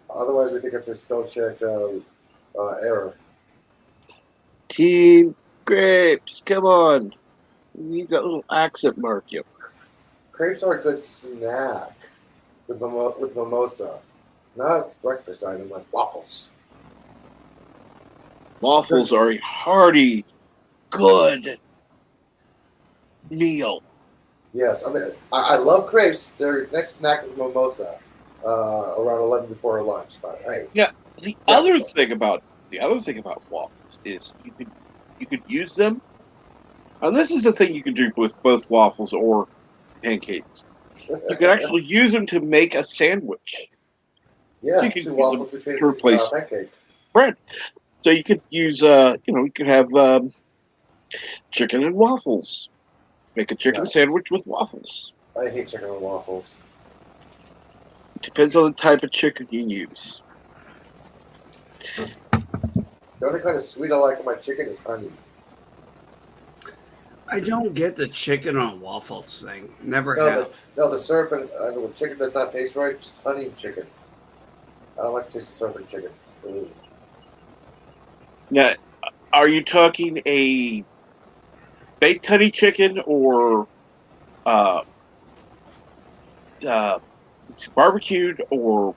think it's a spell check error. Team grapes, come on. You need that little accent mark. Yep. Crepes are a good snack with mimosa, not a breakfast item like waffles. Waffles are a hearty, good meal. Yes, I mean I love crepes. They're next snack with mimosa around 11 before lunch. But hey, The other thing about waffles is you could use them. And this is the thing you can do with both waffles or pancakes. You can actually use them to make a sandwich. yes, you can two use waffles them between to replace pancake. bread. So you could use you could have chicken and waffles. Make a chicken Yes. sandwich with waffles. I hate chicken and waffles. Depends on the type of chicken you use. The only kind of sweet I like in my chicken is honey. I don't get the chicken on waffles thing. Never No, have. the syrup and the chicken does not taste right. Just honey and chicken. I don't like to taste the syrup and chicken. Ooh. Now, are you talking a baked honey chicken or barbecued or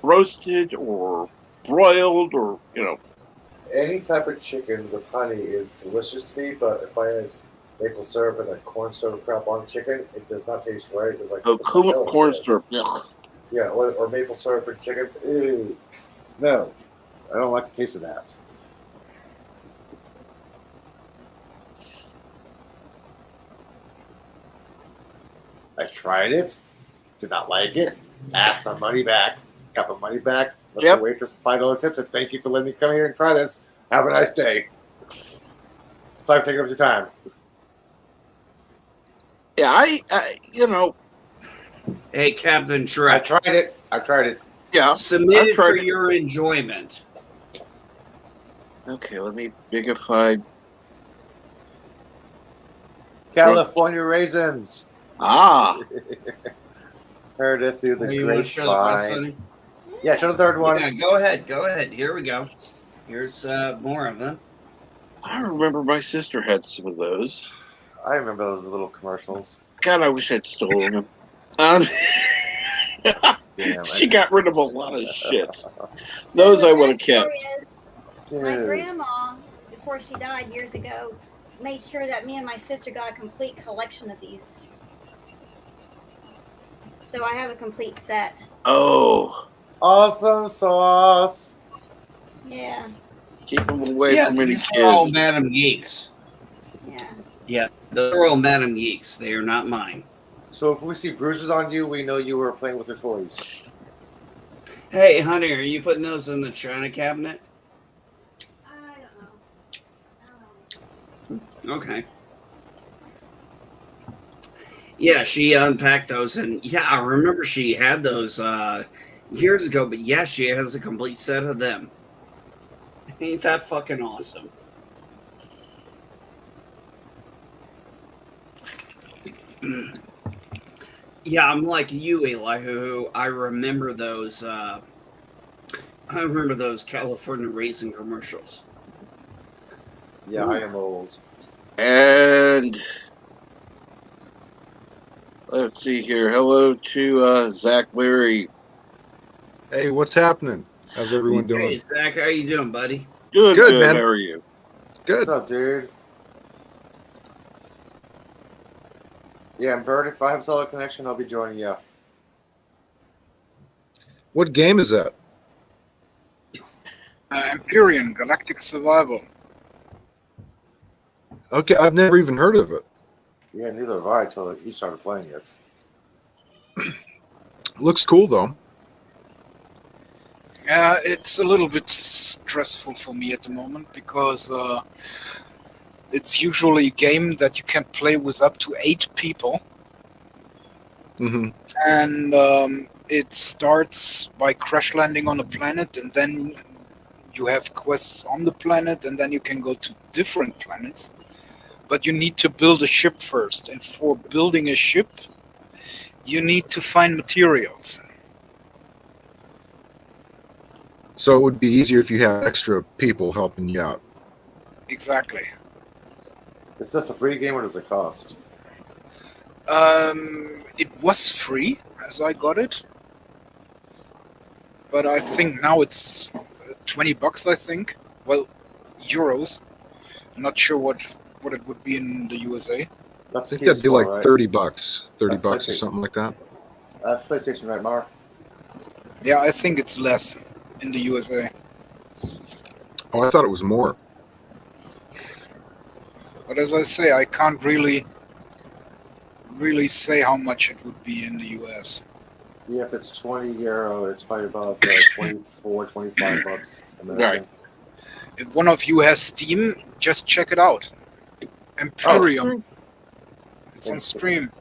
roasted or broiled or Any type of chicken with honey is delicious to me, but if I had maple syrup and that corn syrup crap on chicken, it does not taste right. It's like corn syrup? Ugh. Yeah, or maple syrup and chicken. Ew. No, I don't like the taste of that. I tried it, did not like it, asked my money back, got my money back, left Yep. the waitress $5 tip, said thank you for letting me come here and try this. Have a nice day. Sorry for taking up your time. Yeah, I Hey, Captain I Shrek, tried it. yeah. submit I've it for tried it. your enjoyment. Okay, let me bigify. California raisins. Ah, Heard it through the You want to show the rest, grapevine. Sonny? Yeah, show the third one. Yeah, go ahead. Go ahead. Here we go. Here's more of them. I remember my sister had some of those. I remember those little commercials. God, I wish I'd stolen them. Um, Damn, she got rid of a lot of shit. So Those the I would have best kept. story is, my Dude. grandma, before she died years ago, made sure that me and my sister got a complete collection of these. So I have a complete set. Oh, Awesome sauce. Yeah, keep them away Yeah, from any these are all kids. Madam Geeks. yeah. Yeah, those are all Madam Geeks. They are not mine. So if we see bruises on you, we know you were playing with your toys. Hey, honey, are you putting those in the china cabinet? I don't know. Okay. Yeah, she unpacked those, and yeah, I remember she had those years ago. But yeah, she has a complete set of them. Ain't that fucking awesome? Yeah, I'm like you, Eli. Who I remember those. I remember those California raisin commercials. Yeah, I am old. And let's see here. Hello to Zach Berry. Hey, what's happening? How's everyone Hey, doing? Zach, how you doing, buddy? Doing Good, good. man. How are you? Good. What's up, dude? Yeah, and Bert, if I have a solid connection, I'll be joining you. What game is that? Empyrean Galactic Survival. Okay, I've never even heard of it. Yeah, neither have I until he started playing it. Looks cool though. Yeah, it's a little bit stressful for me at the moment because it's usually a game that you can play with up to 8 people, Hmm. and it starts by crash landing on a planet, and then you have quests on the planet, and then you can go to different planets. But you need to build a ship first, and for building a ship, you need to find materials. So it would be easier if you had extra people helping you out. Exactly. Is this a free game or does it cost? It was free as I got it, but I think now it's $20. I think. Well, euros. I'm not sure what it would be in the USA. I That's think that'd be PS4, like right? $30, That's $30 or PlayStation. something like that. That's PlayStation, right, Mark? Yeah, I think it's less in the USA. Oh, I thought it was more. But as I say, I can't really say how much it would be in the US. Yeah, if it's €20, it's probably about 24, 25 bucks American. Right. If one of you has Steam, just check it out. Imperium. It's on Steam.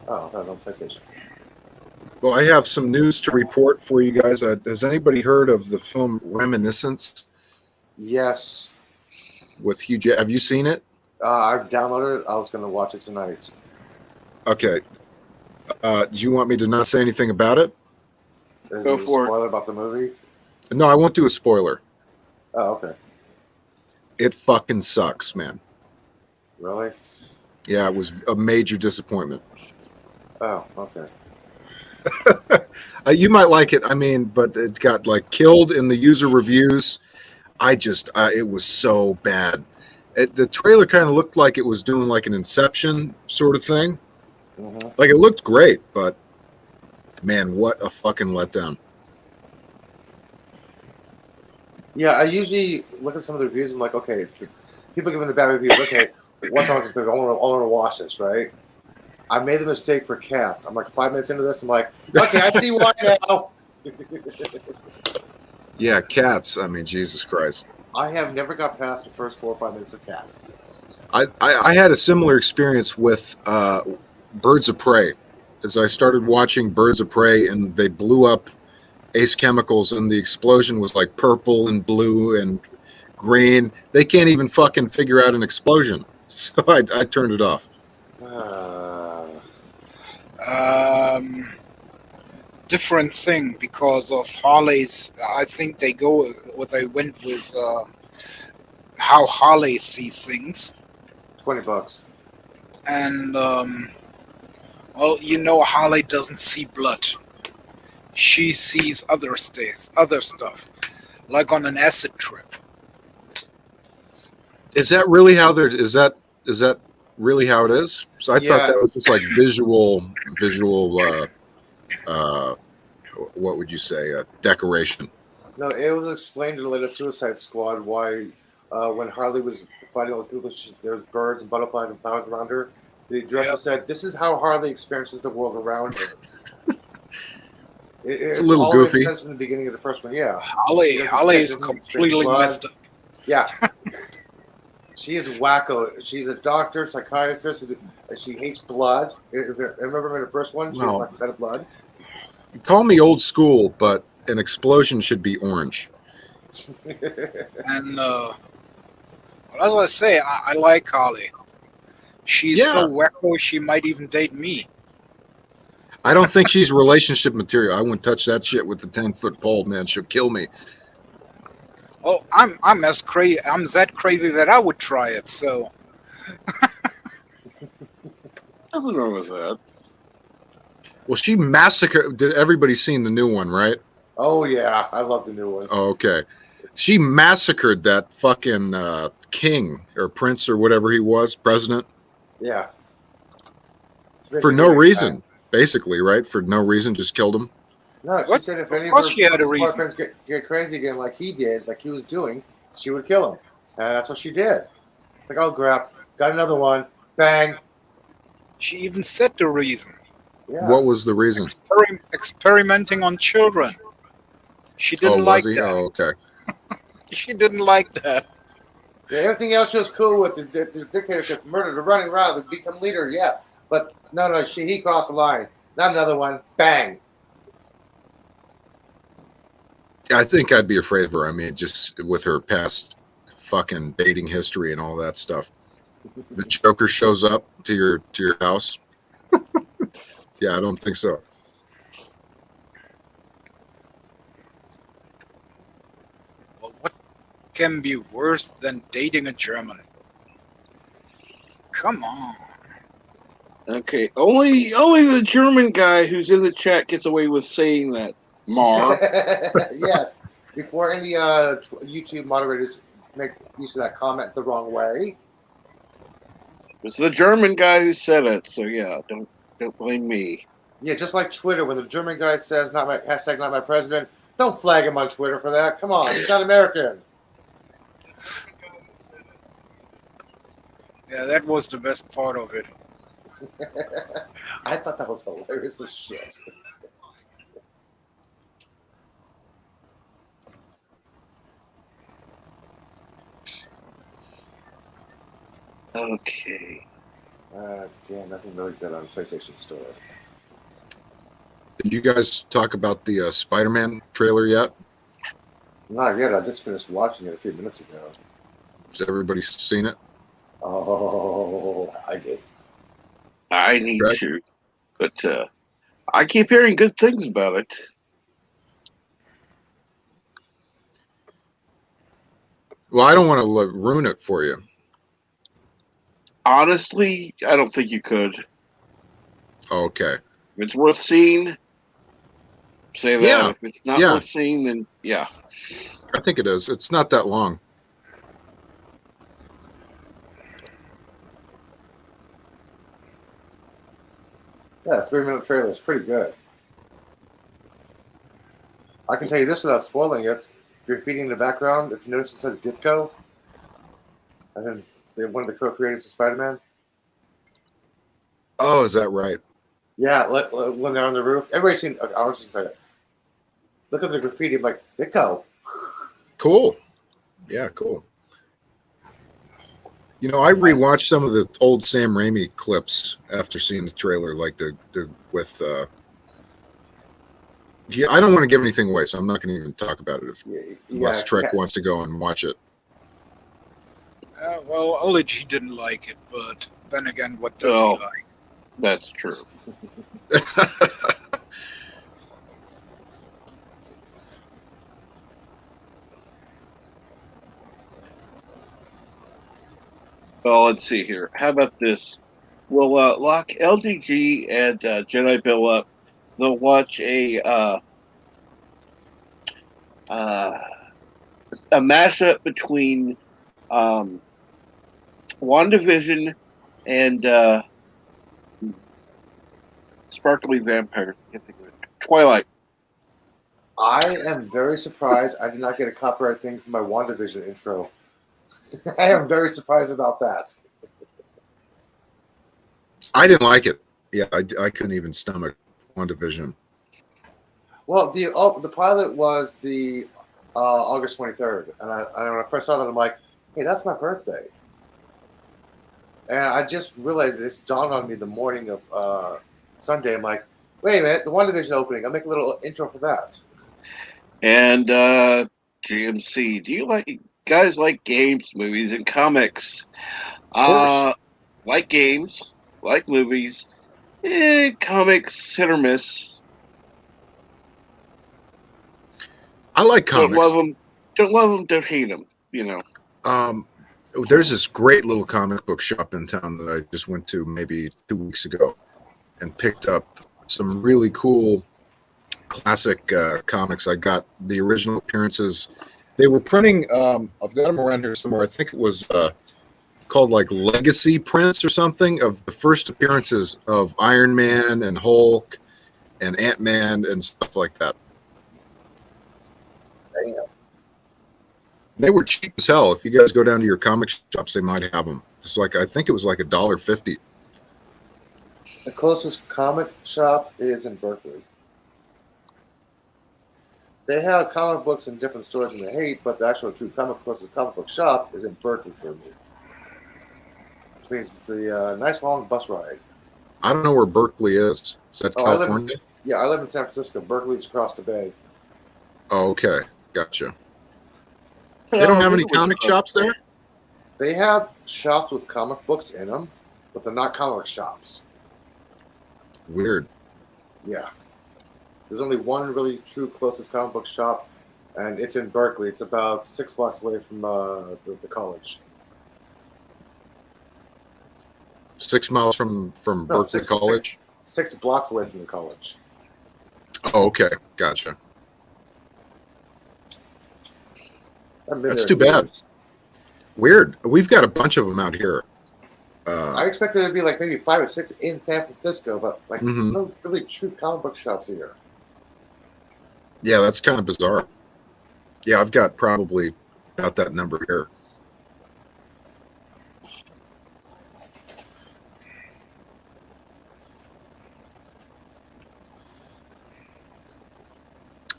Oh, I thought it was on PlayStation. Well, I have some news to report for you guys. Has anybody heard of the film Reminiscence Yes. with Hugh Jackman? Have you seen it? I've downloaded it. I was going to watch it tonight. Okay. Do you want me to not say anything about it? Is Go it a for it. spoiler about the movie? No, I won't do a spoiler. Oh, okay. It fucking sucks, man. Really? Yeah, it was a major disappointment. Oh, okay. You might like it. I mean, but it got like killed in the user reviews. It was so bad. The trailer kind of looked like it was doing like an Inception sort of thing. Mm-hmm. Like it looked great, but man, what a fucking letdown. Yeah, I usually look at some of the reviews and like, okay, people giving the bad reviews. Okay, what's wrong with this movie? I want to watch this, right? I made the mistake for Cats. I'm like 5 minutes into this. I'm like, okay, I see why now. Yeah, Cats. I mean, Jesus Christ. I have never got past the first 4 or 5 minutes of Cats. I had a similar experience with Birds of Prey. As I started watching Birds of Prey, and they blew up Ace Chemicals, and the explosion was like purple and blue and green. They can't even fucking figure out an explosion. So I turned it off. Different thing because of Harley's. I think they went with how Harley sees things, $20. and well, Harley doesn't see blood. She sees other stuff, like on an acid trip. Is that really how there is that really how it is? So I thought that was just like visual what would you say, decoration. No, it was explained in the latest Suicide Squad why when Harley was fighting all those people, there was birds and butterflies and flowers around her. The director said, "This is how Harley experiences the world around her." It's a little all goofy. Sense from the beginning of the first one. Yeah, Harley is completely messed up. Yeah, she is wacko. She's a doctor, psychiatrist. She hates blood. I remember in the first one, she was like a set of blood. Call me old school, but an explosion should be orange. And as I say, I like Harley. She's so wacko, she might even date me. I don't think she's relationship material. I wouldn't touch that shit with the 10-foot pole, man. She'll kill me. Well, I'm as crazy. I'm that crazy that I would try it. So Nothing wrong with that. Well, she massacred. Did everybody seen the new one, right? Oh yeah, I love the new one. Oh, okay. She massacred that fucking king or prince or whatever he was, president. Yeah. For no reason, basically, right? For no reason, just killed him. No, she said if any of her friends get crazy again, like he did, like he was doing, she would kill him. And that's what she did. It's like, oh, crap. Got another one. Bang. She even said the reason. Yeah. What was the reason? Experimenting on children. She Oh, didn't was like he? that. Oh, okay. She didn't like that. Yeah, everything else she was cool with. The dictatorship, murder, the running around, the become leader. Yeah. But no, he crossed the line. Not another one. Bang. I think I'd be afraid of her. I mean, just with her past fucking dating history and all that stuff. The Joker shows up to your house. Yeah, I don't think so. Well, what can be worse than dating a German? Come on. Okay, only the German guy who's in the chat gets away with saying that. Mar. Yes. Before any YouTube moderators make use of that comment the wrong way. It's the German guy who said it, so yeah, don't blame me. Yeah, just like Twitter, when the German guy says not my hashtag not my president, don't flag him on Twitter for that. Come on, he's not American. Yeah, that was the best part of it. I thought that was hilarious as shit. Okay. Damn, nothing really good on PlayStation Store. Did you guys talk about the Spider-Man trailer yet? Not yet. I just finished watching it a few minutes ago. Has everybody seen it? Oh, I did. I need Right. to, but I keep hearing good things about it. Well, I don't want to ruin it for you. Honestly, I don't think you could. Okay. If it's worth seeing, say that. Yeah. If it's not Yeah. worth seeing, then yeah. I think it is. It's not that long. Yeah, 3-minute trailer is pretty good. I can tell you this without spoiling it. Graffiti in the background, if you notice it says Ditko. And then one of the co-creators of Spider-Man. Oh, is that right? Yeah, when they're on the roof. Everybody's seen. I was just like, look at the graffiti. I'm like, Ditko. Cool. Yeah, cool. You know, I rewatched some of the old Sam Raimi clips after seeing the trailer, like the with. Yeah, I don't want to give anything away, so I'm not going to even talk about it unless Trek wants to go and watch it. Well, Ology didn't like it, but then again, what does he like? That's true. Well, let's see here. How about this? We'll lock LDG and Jedi Bill up. They'll watch a mashup between WandaVision and Sparkly Vampire. I can't think of it. Twilight. I am very surprised I did not get a copyright thing for my WandaVision intro. I am very surprised about that. I didn't like it. Yeah, I couldn't even stomach WandaVision. Well, the pilot was the August 23rd, and when I first saw that, I'm like, hey, that's my birthday. And I just realized this dawned on me the morning of Sunday. I'm like, wait a minute, the WandaVision opening. I'll make a little intro for that. And GMC. Do you guys like games, movies, and comics? Of course. Like games, like movies, comics, hit or miss. I like comics. Don't love them. Don't hate them. You know. There's this great little comic book shop in town that I just went to maybe 2 weeks ago and picked up some really cool classic comics. I got the original appearances. They were printing, I've got them around here somewhere. I think it was called like Legacy Prints or something of the first appearances of Iron Man and Hulk and Ant-Man and stuff like that. Damn. They were cheap as hell. If you guys go down to your comic shops, they might have them. It's like, I think it was like $1.50. The closest comic shop is in Berkeley. They have comic books in different stores in the Haight, but the actual true closest comic book shop is in Berkeley for me. Which means it's the nice long bus ride. I don't know where Berkeley is. Is that California? I live in San Francisco. Berkeley's across the bay. Oh, okay. Gotcha. They don't have any comic shops there? They have shops with comic books in them, but they're not comic shops. Weird. Yeah. There's only one really true closest comic book shop, and it's in Berkeley. It's about 6 blocks away from the college. 6 miles from Berkeley College? 6 blocks away from the college. Oh, okay. Gotcha. That's too bad. Weird. We've got a bunch of them out here. I expected it to be like maybe 5 or 6 in San Francisco, but like there's no really true comic book shops here. Yeah, that's kind of bizarre. Yeah, I've got probably about that number here.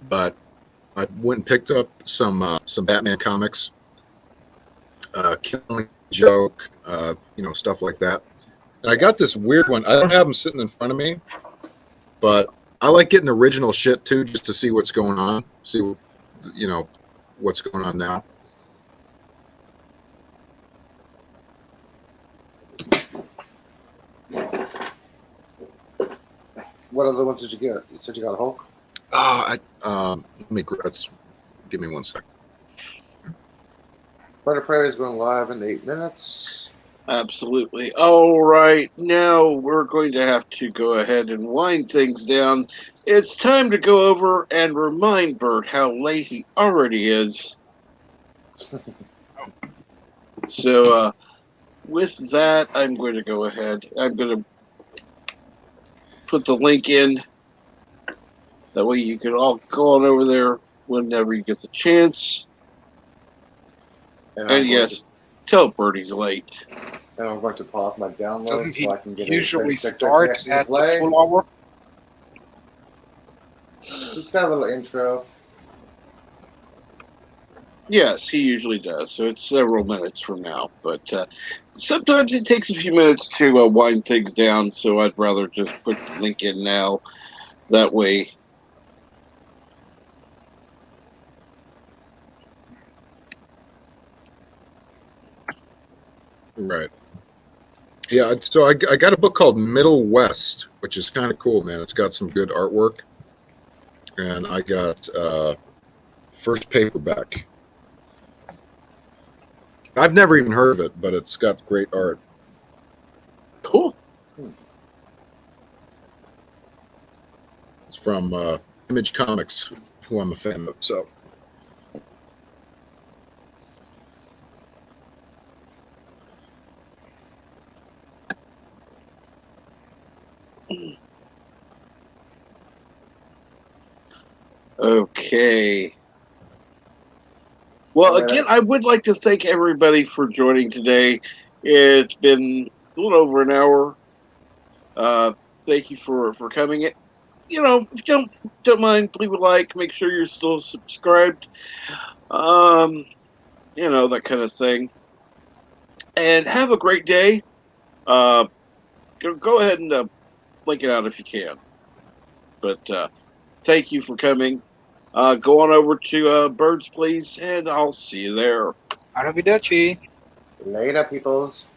But I went and picked up some Batman comics, Killing Joke, stuff like that. And I got this weird one. I don't have them sitting in front of me, but I like getting original shit too, just to see what's going on. See, what's going on now. What other ones did you get? You said you got a Hulk? Give me 1 second. Bird of Prey is going live in 8 minutes. Absolutely. All right. Now we're going to have to go ahead and wind things down. It's time to go over and remind Bert how late he already is. So, with that, I'm going to go ahead. I'm going to put the link in. That way you can all go on over there whenever you get the chance. And yes, tell Bert he's late. And I'm going to pause my download Doesn't he so I can get usually a start at the full hour? He's got a little intro. Yes, he usually does. So it's several minutes from now. But sometimes it takes a few minutes to wind things down. So I'd rather just put the link in now. That way. Right. Yeah, so I got a book called Middle West, which is kind of cool, man. It's got some good artwork. And I got first paperback. I've never even heard of it, but it's got great art. Cool. It's from Image Comics, who I'm a fan of. So. Okay. Well, again, I would like to thank everybody for joining today. It's been a little over an hour. Thank you for coming. If you don't mind, leave a like. Make sure you're still subscribed. That kind of thing. And have a great day. Go ahead and link it out if you can. But thank you for coming. Go on over to Birds, please, and I'll see you there. Arrivederci. Later, peoples.